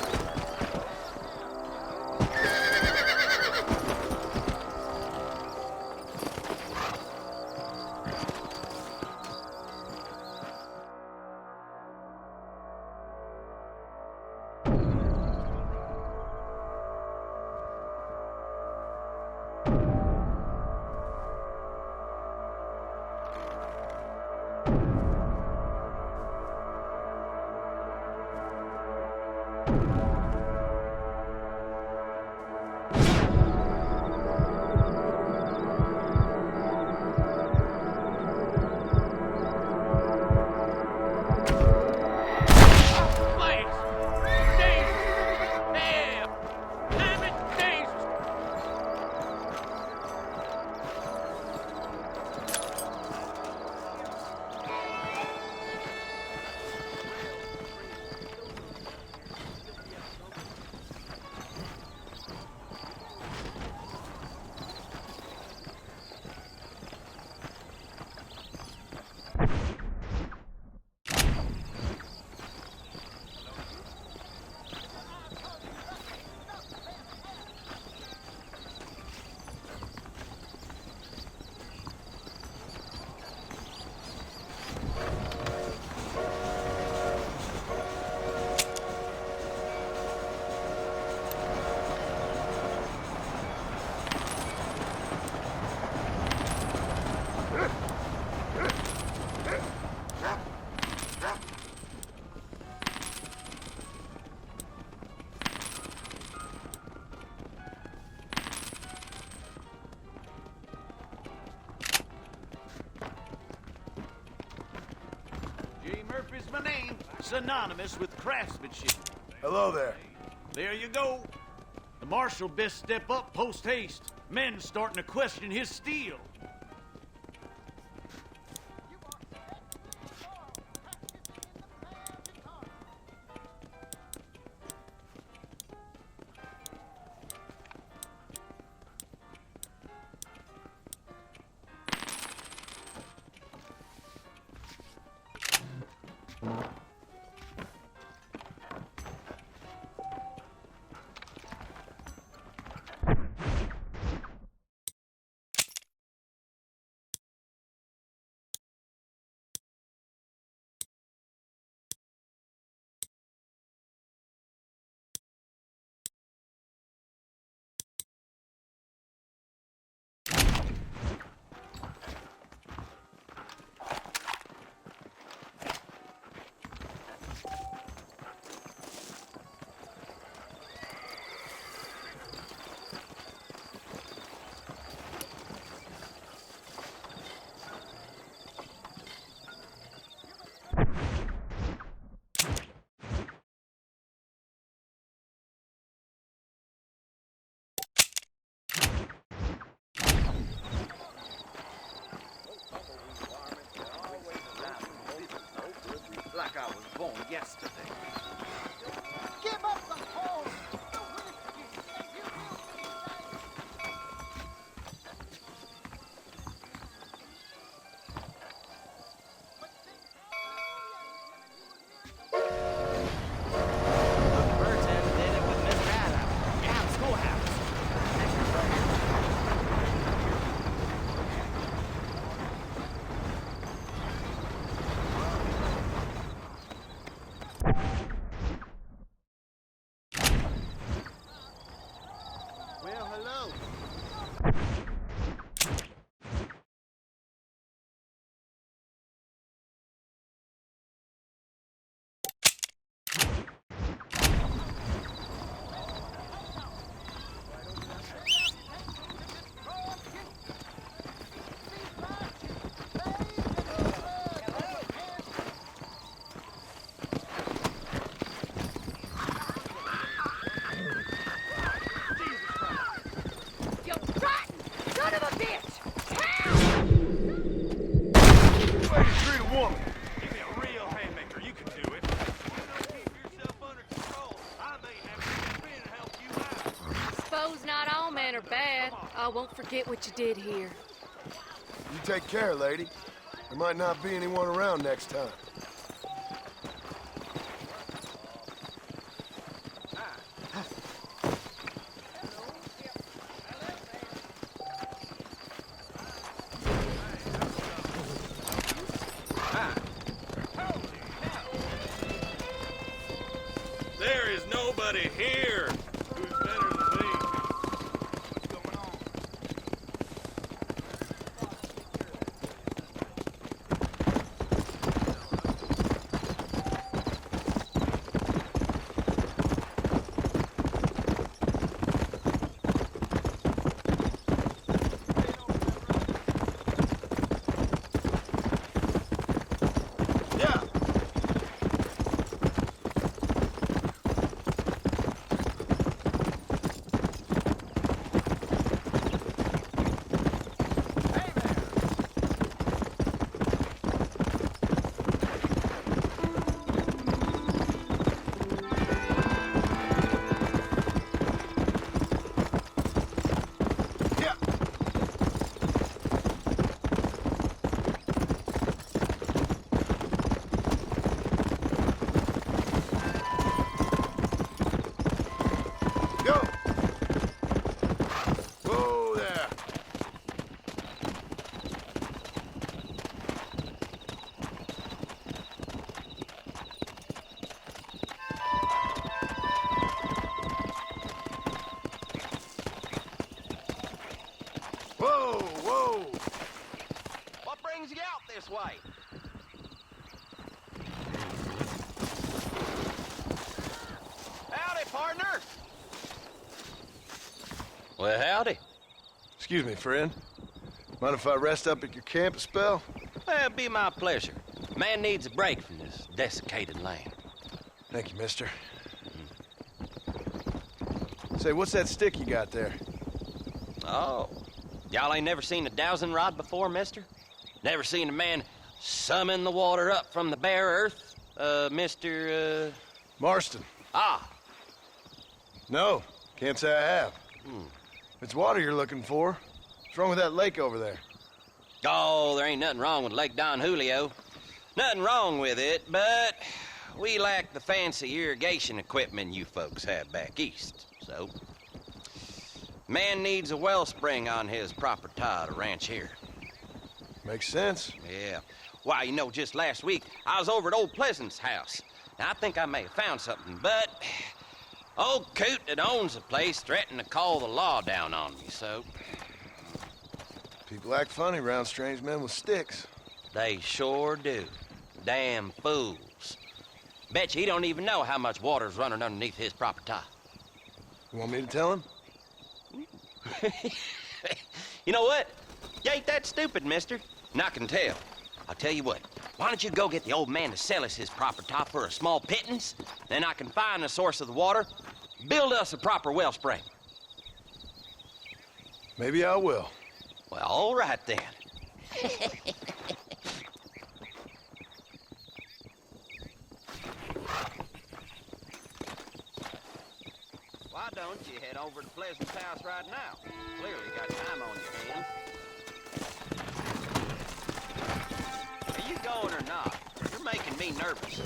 J. Murphy's my name, synonymous with craftsmanship. Hello there. There you go. The marshal best step up post-haste. Men starting to question his steel. Like I was born yesterday. Give up the horse! I won't forget what you did here. You take care, lady. There might not be anyone around next time. There is nobody here who's better than me. this way. Howdy, partner. Well, howdy. Excuse me, friend. Mind if I rest up at your camp a spell? Well, it'd be my pleasure. Man needs a break from this desiccated land. Thank you, mister. Say, what's that stick you got there? Oh, y'all ain't never seen a dowsing rod before, mister? Never seen a man summon the water up from the bare earth? Mr. Marston. Ah. No, can't say I have. If it's water you're looking for, what's wrong with that lake over there? Oh, there ain't nothing wrong with Lake Don Julio. Nothing wrong with it, but we lack the fancy irrigation equipment you folks have back east, so... Man needs a wellspring on his property to ranch here. Makes sense. Yeah. Why, you know, just last week, I was over at Old Pleasant's house. Now, I think I may have found something, but... Old Coot that owns the place threatened to call the law down on me, so... People act funny around strange men with sticks. They sure do. Damn fools. Bet you he don't even know how much water's running underneath his property. You want me to tell him? You know what? You ain't that stupid, mister. And I can tell. I'll tell you what. Why don't you go get the old man to sell us his property for a small pittance? Then I can find the source of the water, build us a proper wellspring. Maybe I will. Well, all right then. Why don't you head over to Pleasant's house right now? Clearly got time on your hands. Are you going or not? You're making me nervous.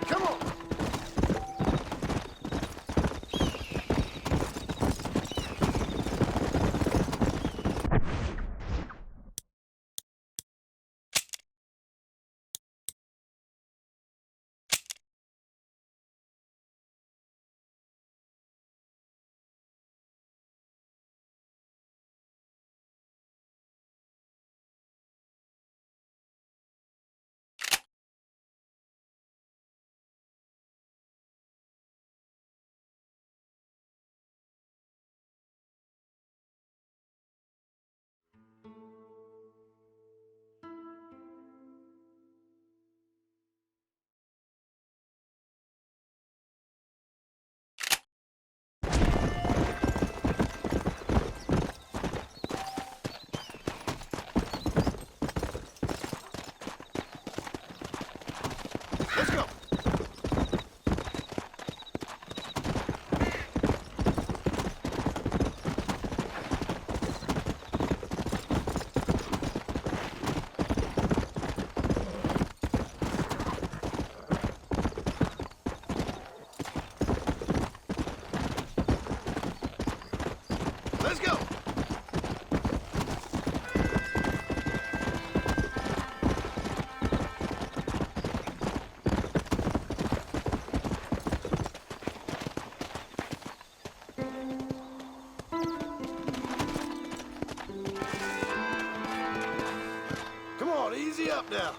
Come on! Let's go! Let's go! Come on, easy up now.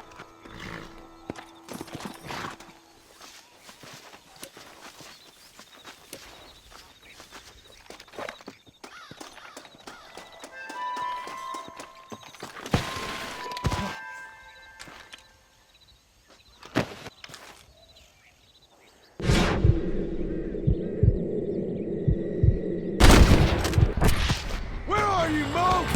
Where are you, Mo?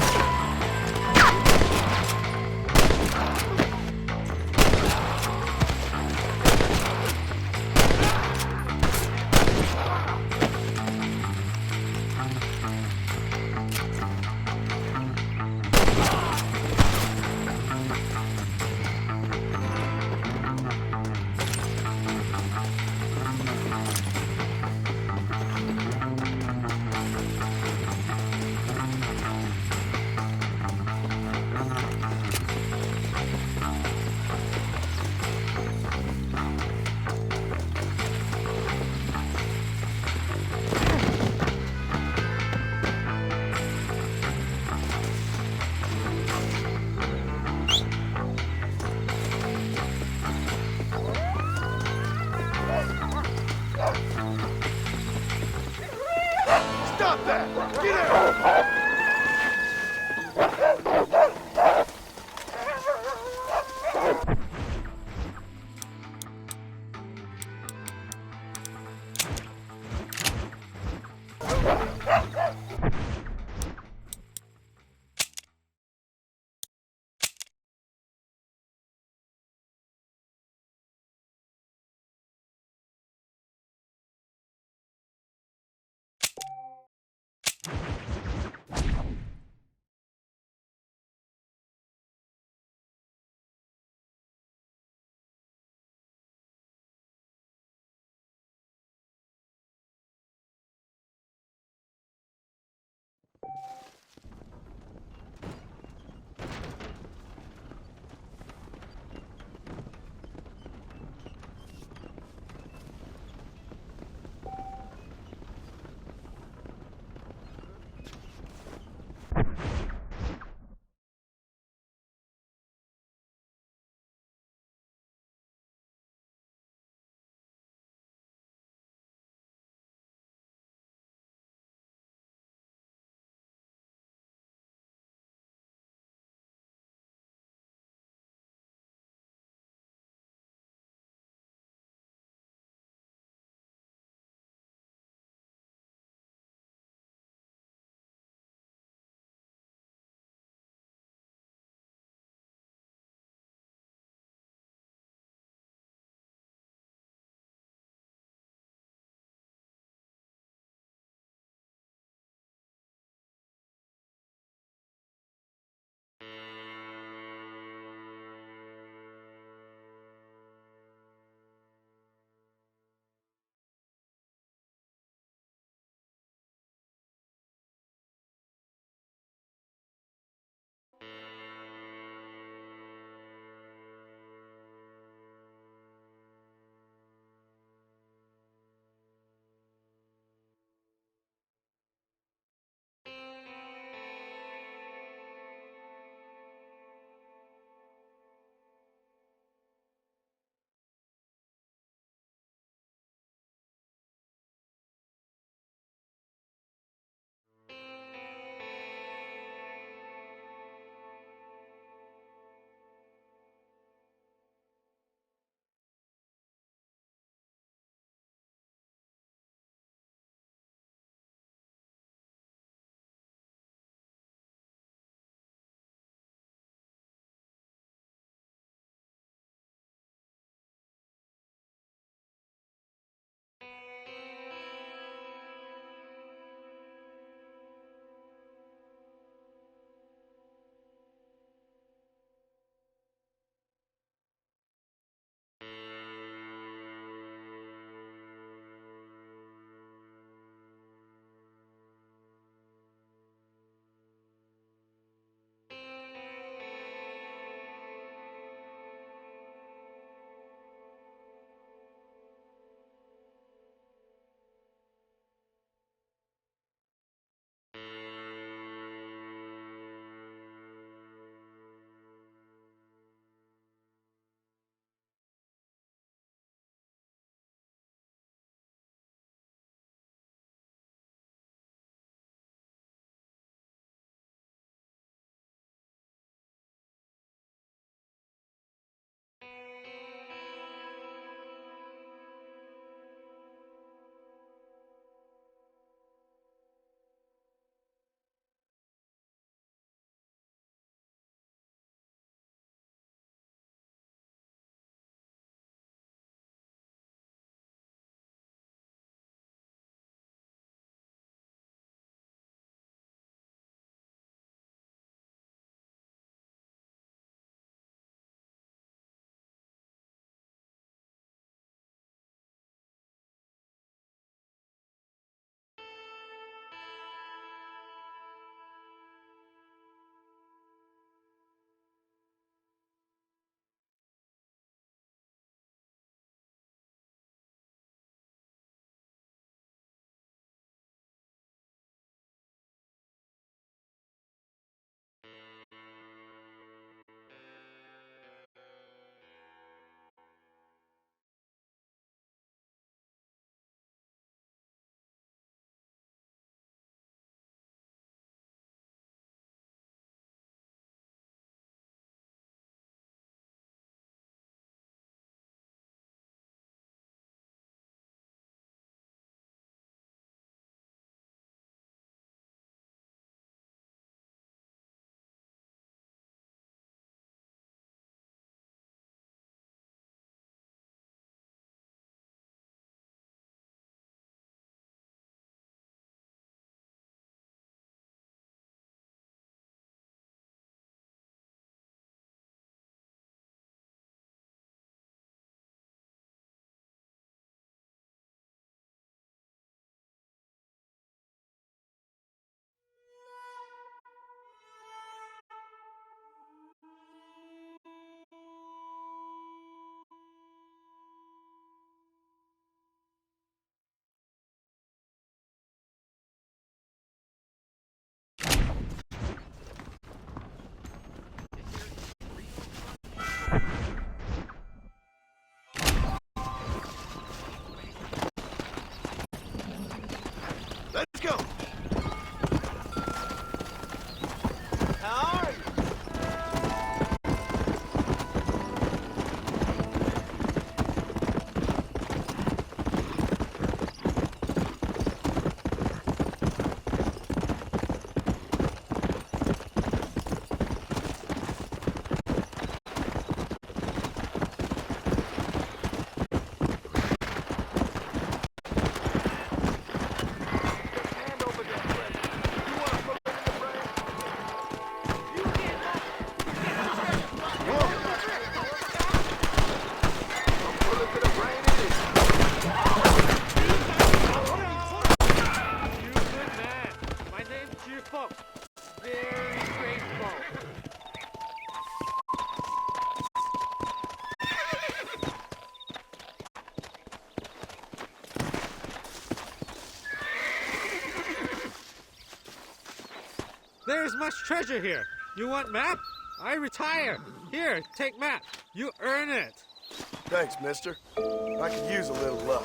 There's much treasure here. You want map? I retire. Here, take map. You earn it. Thanks, mister. I could use a little luck.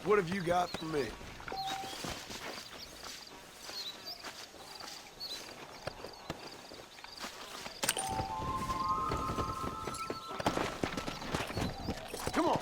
What have you got for me? Come on.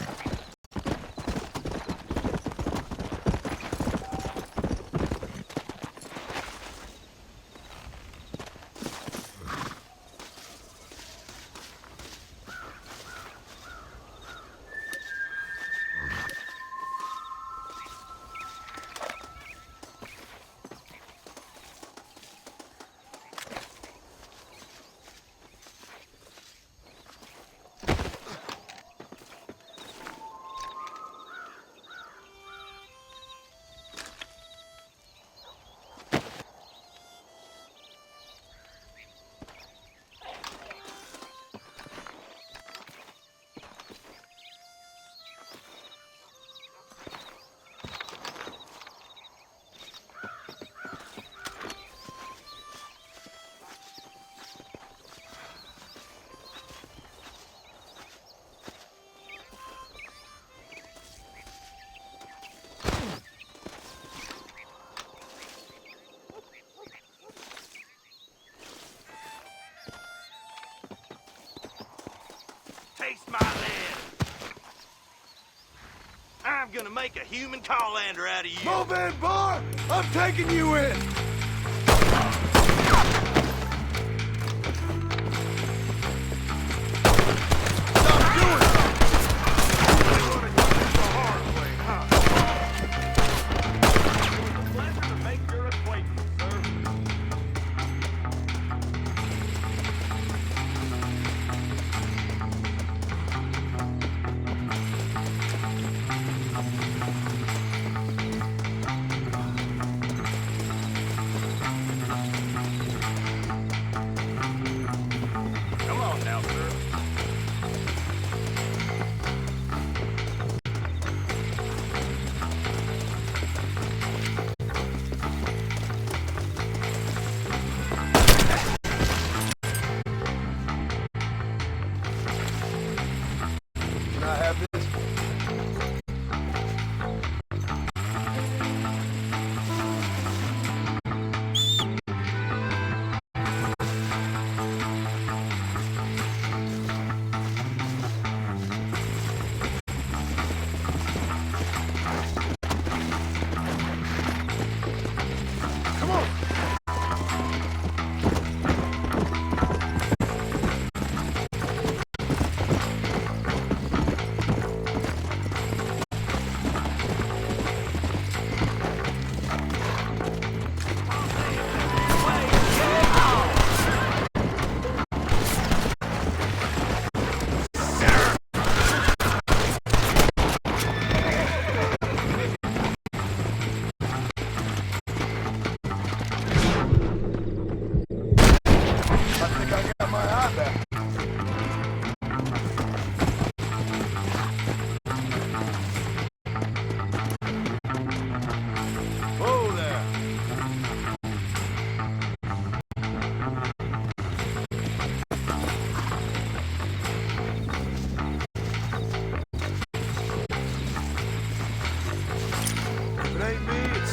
Taste my land. I'm gonna make a human Callander out of you. Move in, bar! I'm taking you in!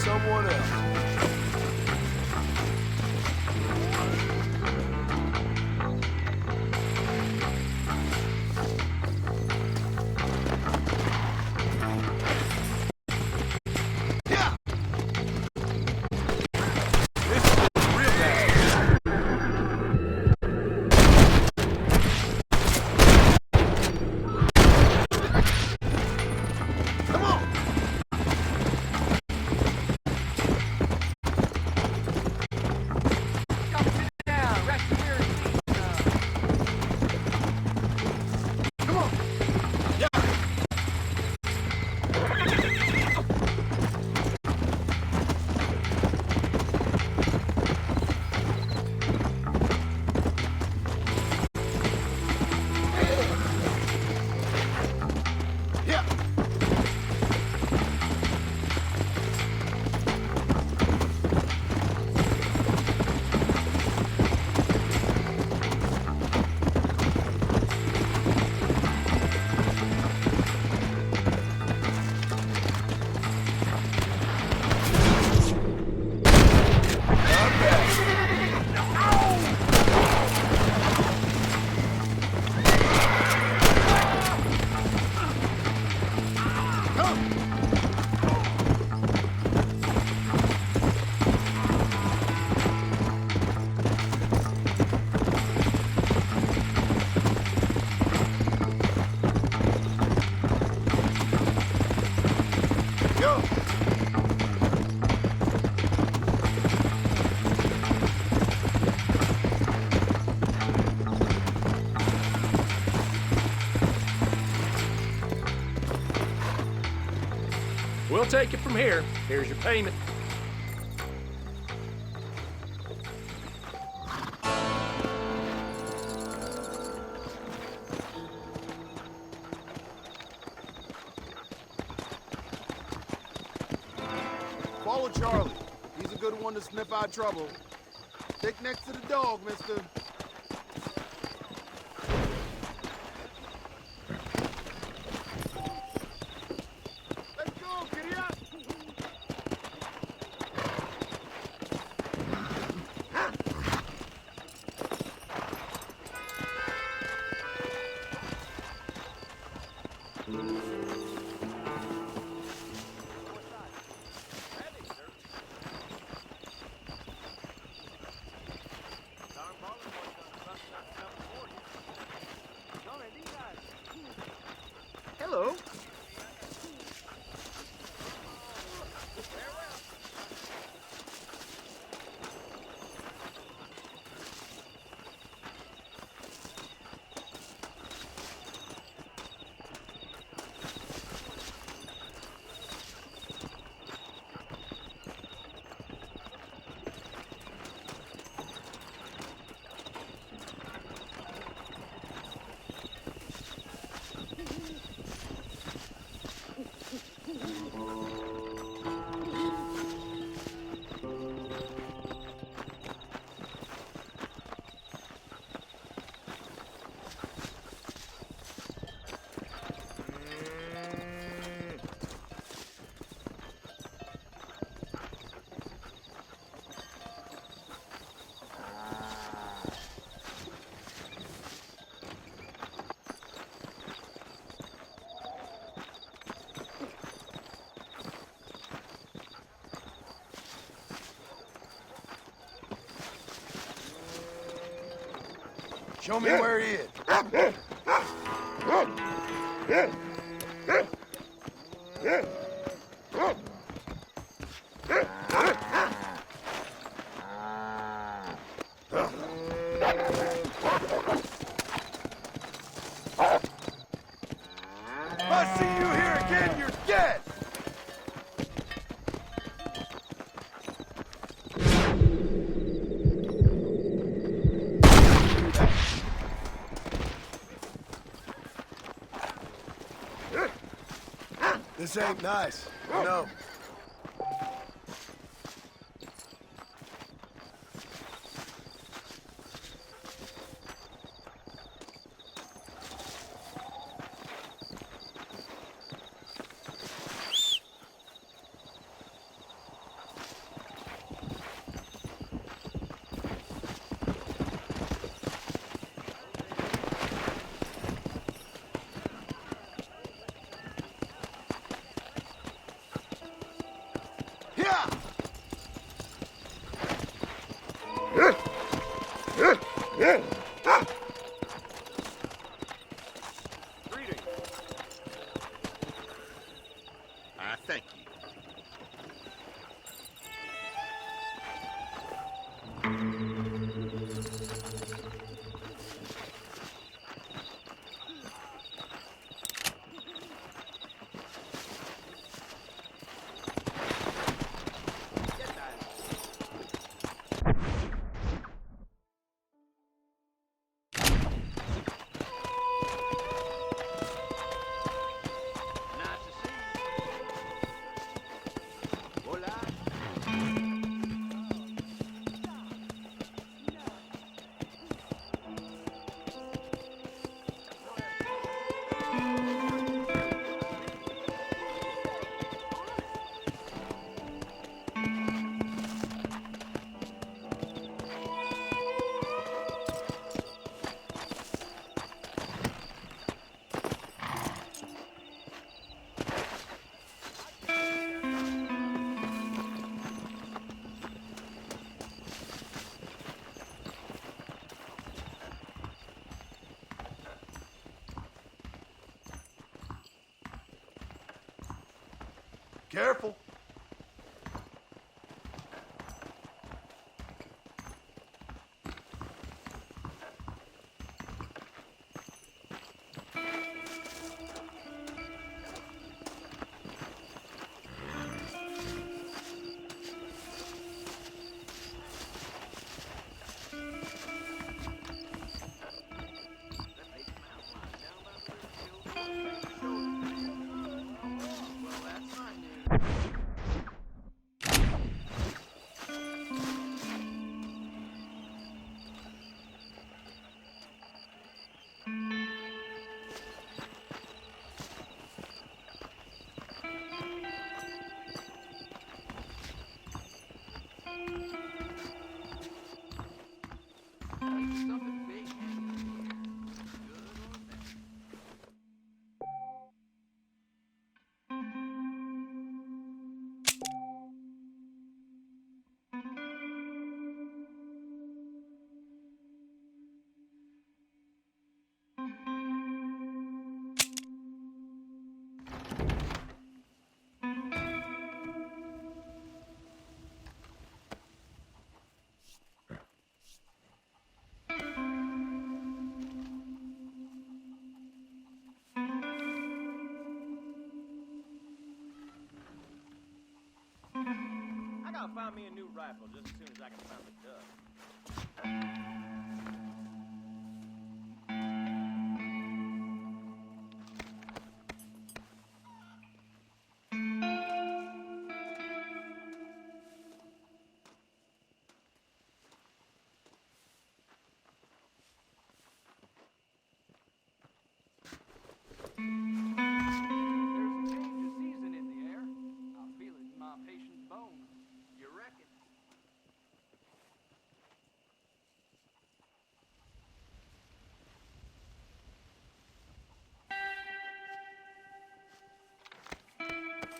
Someone else. we'll take it from here. Here's your payment. Follow Charlie. He's a good one to sniff out trouble. Stick next to the dog, mister. Let's go, giddy up! Hello. Show me where he is. If I see you here again, you're dead! This ain't nice. No. Greetings. I thank you. Careful. I'll find me a new rifle just as soon as I can find the dust.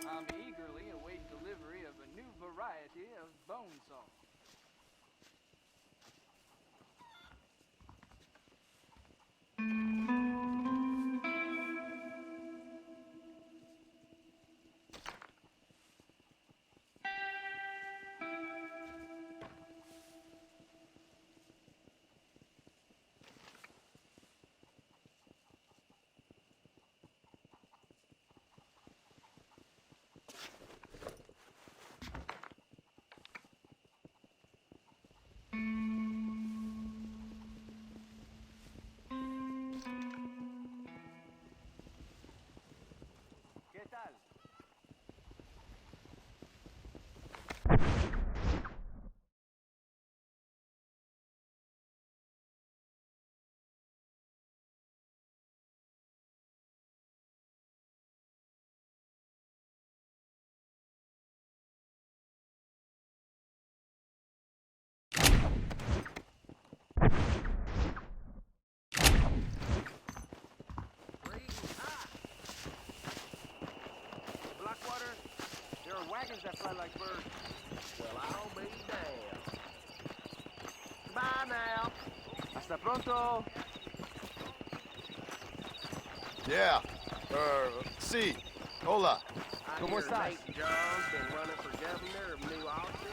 I'm eagerly awaiting delivery of a new variety of bone saw. ¿Qué tal? Blackwater, there are wagons that fly like birds. Well, I'll be damned. Bye now. Hasta pronto. Yeah. See. Hola. ¿Cómo estás? Nate John's been running for governor of New Austin.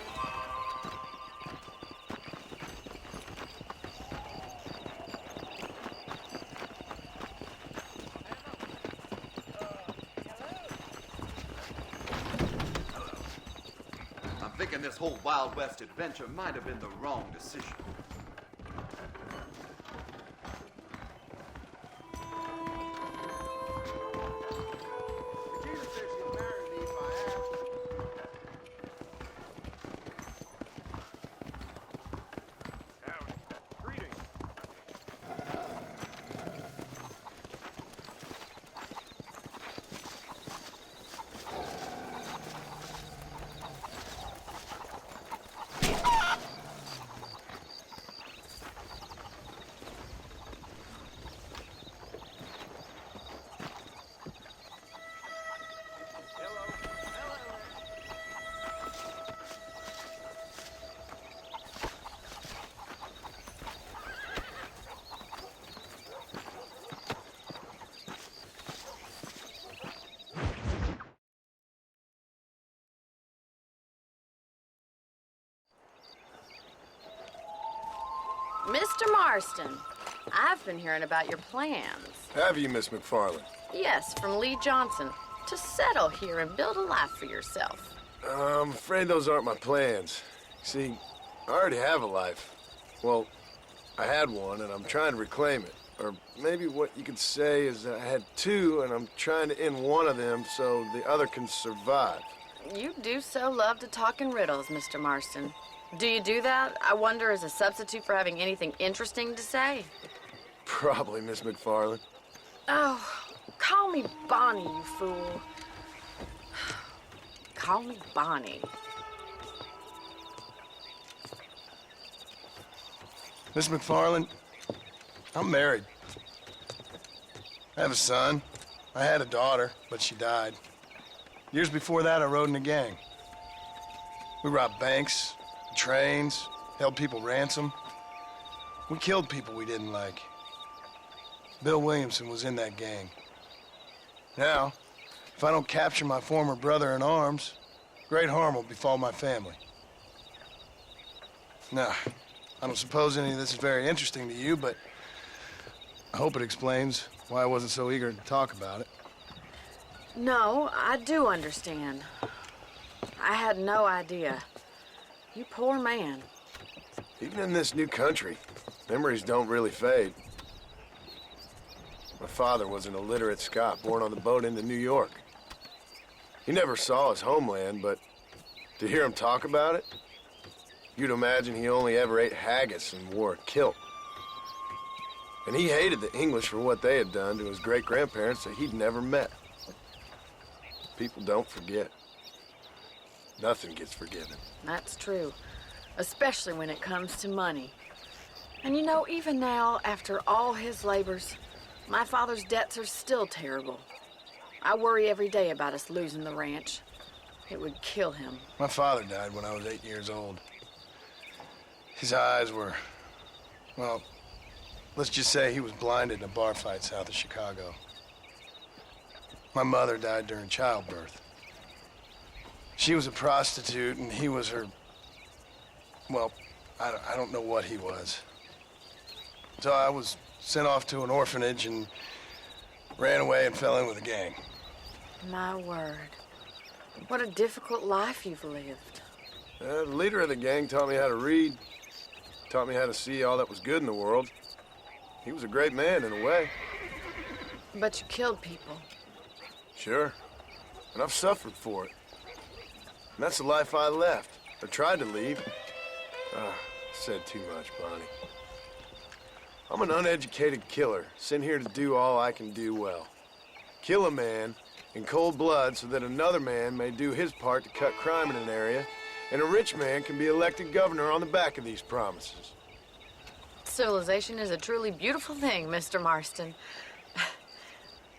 I'm thinking this whole Wild West adventure might have been the wrong decision. Jesus said she'll marry me if I ask her. Howdy. Greetings. Mr. Marston, I've been hearing about your plans. Have you, Miss McFarland? Yes, from Lee Johnson, to settle here and build a life for yourself. I'm afraid those aren't my plans. See, I already have a life. Well, I had one, and I'm trying to reclaim it. Or maybe what you could say is that I had two, and I'm trying to end one of them so the other can survive. You do so love to talk in riddles, Mr. Marston. Do you do that, I wonder, as a substitute for having anything interesting to say? Probably, Miss McFarland. Oh, call me Bonnie, you fool. Call me Bonnie. Miss McFarland, I'm married. I have a son. I had a daughter, but she died. Years before that, I rode in a gang. We robbed banks, trains, held people ransom. We killed people we didn't like. Bill Williamson was in that gang. Now, if I don't capture my former brother in arms, great harm will befall my family. Now, I don't suppose any of this is very interesting to you, but I hope it explains why I wasn't so eager to talk about it. No, I do understand. I had no idea. You poor man. Even in this new country, memories don't really fade. My father was an illiterate Scot born on the boat into New York. He never saw his homeland, but to hear him talk about it, you'd imagine he only ever ate haggis and wore a kilt. And he hated the English for what they had done to his great-grandparents that he'd never met. People don't forget. Nothing gets forgiven. That's true, especially when it comes to money. And you know, even now, after all his labors, my father's debts are still terrible. I worry every day about us losing the ranch. It would kill him. My father died when I was 8 years old. His eyes were, well, let's just say he was blinded in a bar fight south of Chicago. My mother died during childbirth. She was a prostitute and he was her, well, I don't know what he was. So I was sent off to an orphanage and ran away and fell in with a gang. My word. What a difficult life you've lived. The leader of the gang taught me how to read, taught me how to see all that was good in the world. He was a great man in a way. But you killed people. Sure. And I've suffered for it. And that's the life I left, or tried to leave. Said too much, Bonnie. I'm an uneducated killer, sent here to do all I can do well. Kill a man in cold blood so that another man may do his part to cut crime in an area, and a rich man can be elected governor on the back of these promises. Civilization is a truly beautiful thing, Mr. Marston.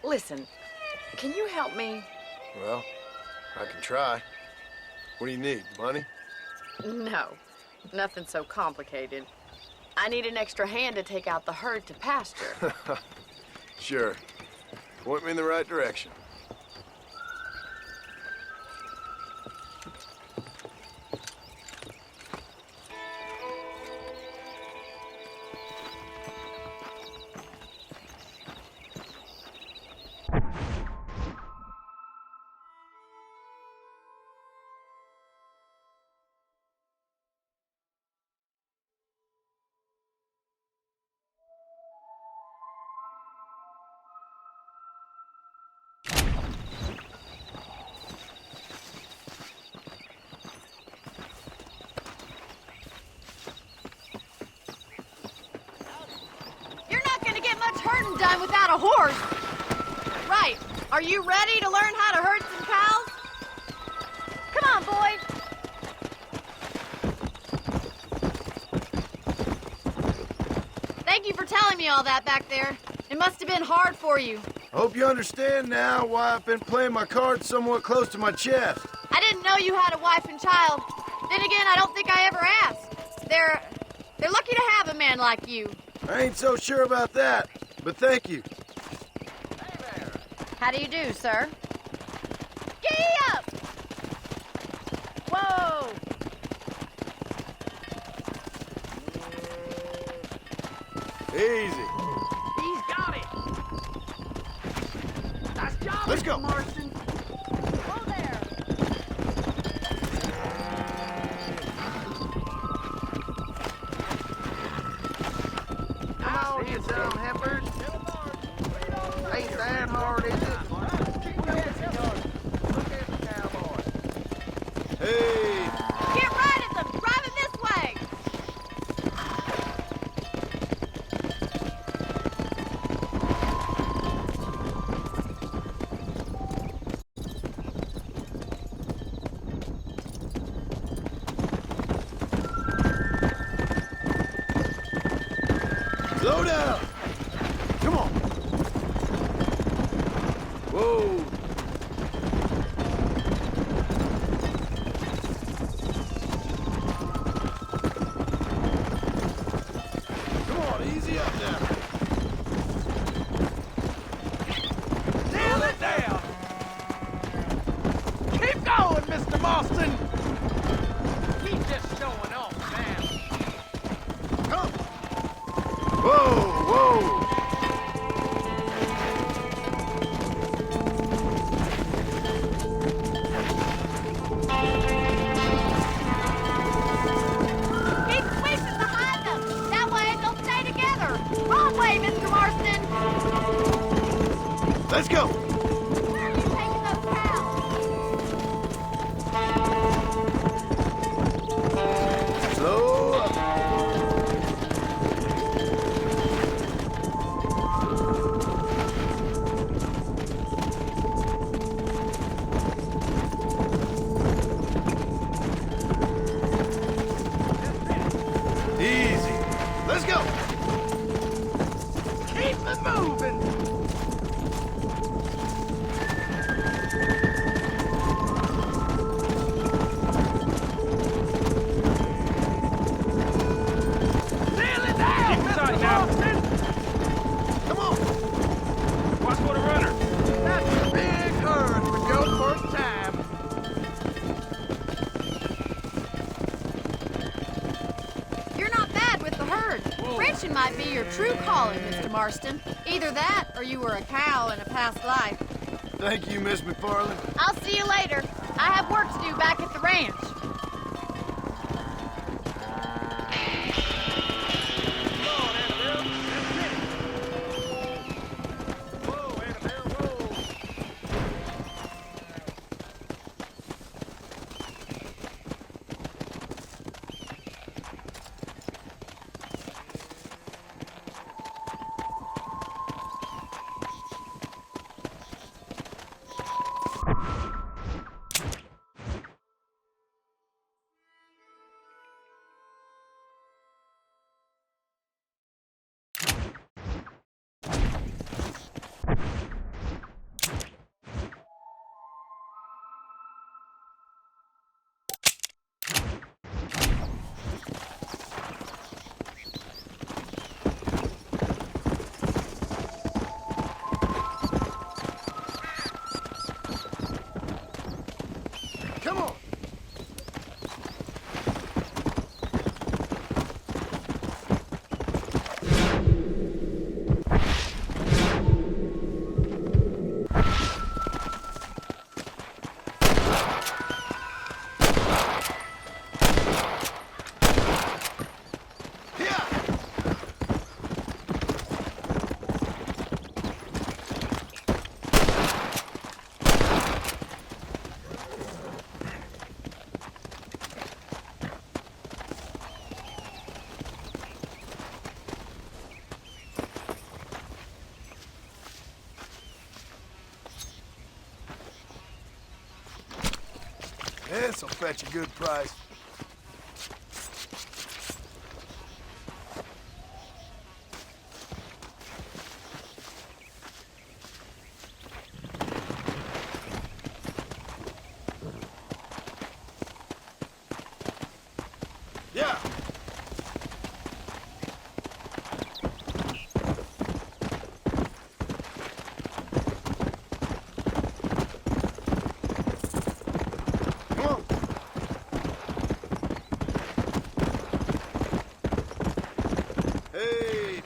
Listen, can you help me? Well, I can try. What do you need, money? No, nothing so complicated. I need an extra hand to take out the herd to pasture. Sure. Point me in the right direction. Done without a horse. Right. Are you ready to learn how to herd some cows? Come on, boy. Thank you for telling me all that back there. It must have been hard for you. I hope you understand now why I've been playing my cards somewhat close to my chest. I didn't know you had a wife and child. Then again, I don't think I ever asked. They're lucky to have a man like you. I ain't so sure about that. But thank you. Hey there. How do you do, sir? Giddy up! Whoa! Easy. He's got it. Nice job, Let's go. Marston. Whoa there! Come on, you dumb heifers. Ain't that hard, is it? Look at the cowboy. Hey! Get right at them! Drive him this way! Slow down! Come on! Whoa! Come on, easy up now. Nail it down. Keep going, Mr. Marston. He's just showing off now. Whoa, whoa! word. Ranching might be your true calling, Mr. Marston. Either that, or you were a cow in a past life. Thank you, Miss McFarland. I'll see you later. I have work to do back at the ranch. Come on. This'll fetch a good price. Yeah. Hey!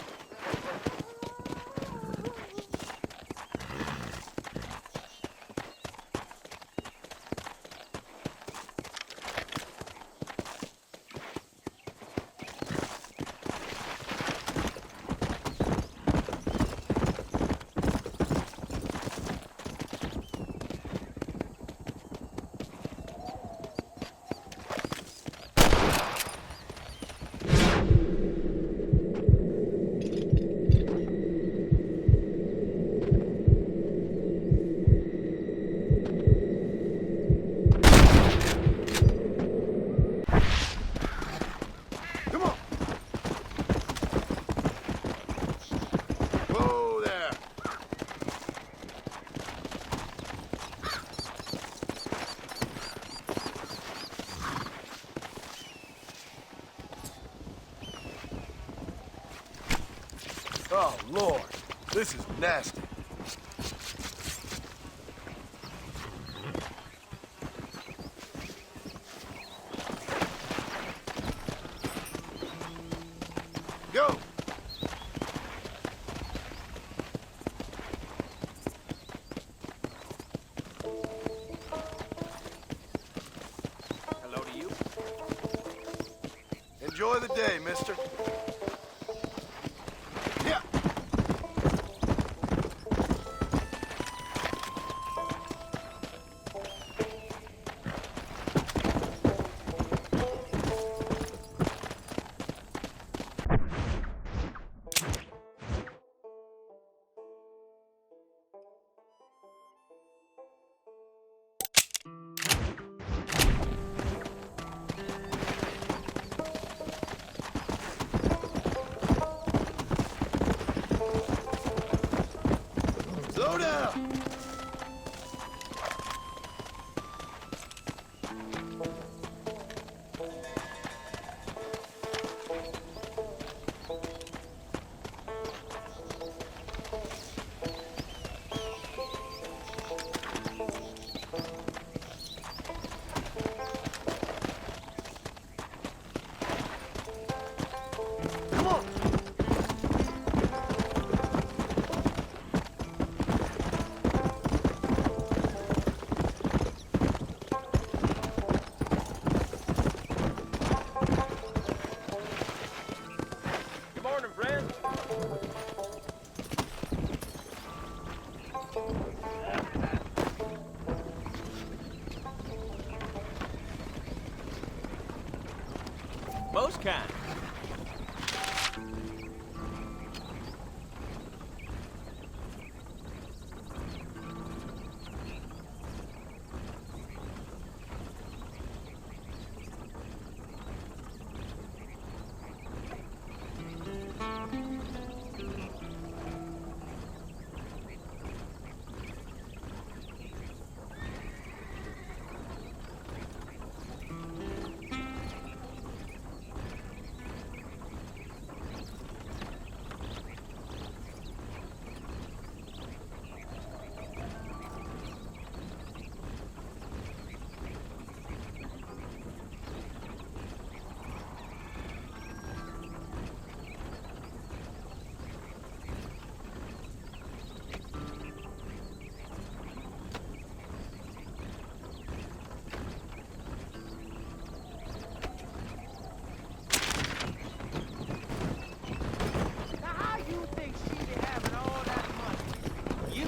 Oh, Lord. This is nasty. Go! Hello to you. Enjoy the day, mister. Yeah. Most kind.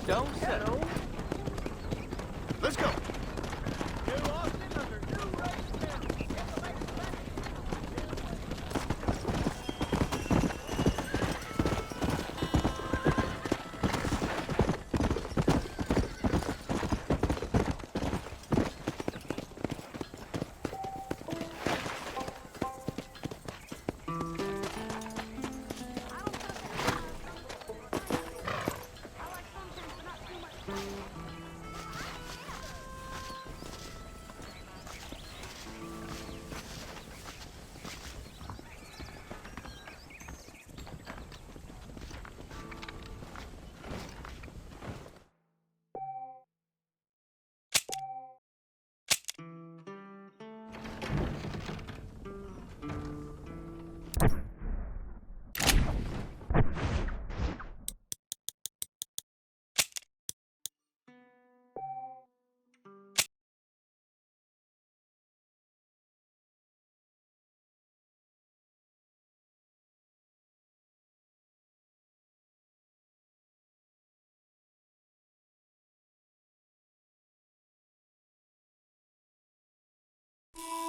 Don't say. Let's go. you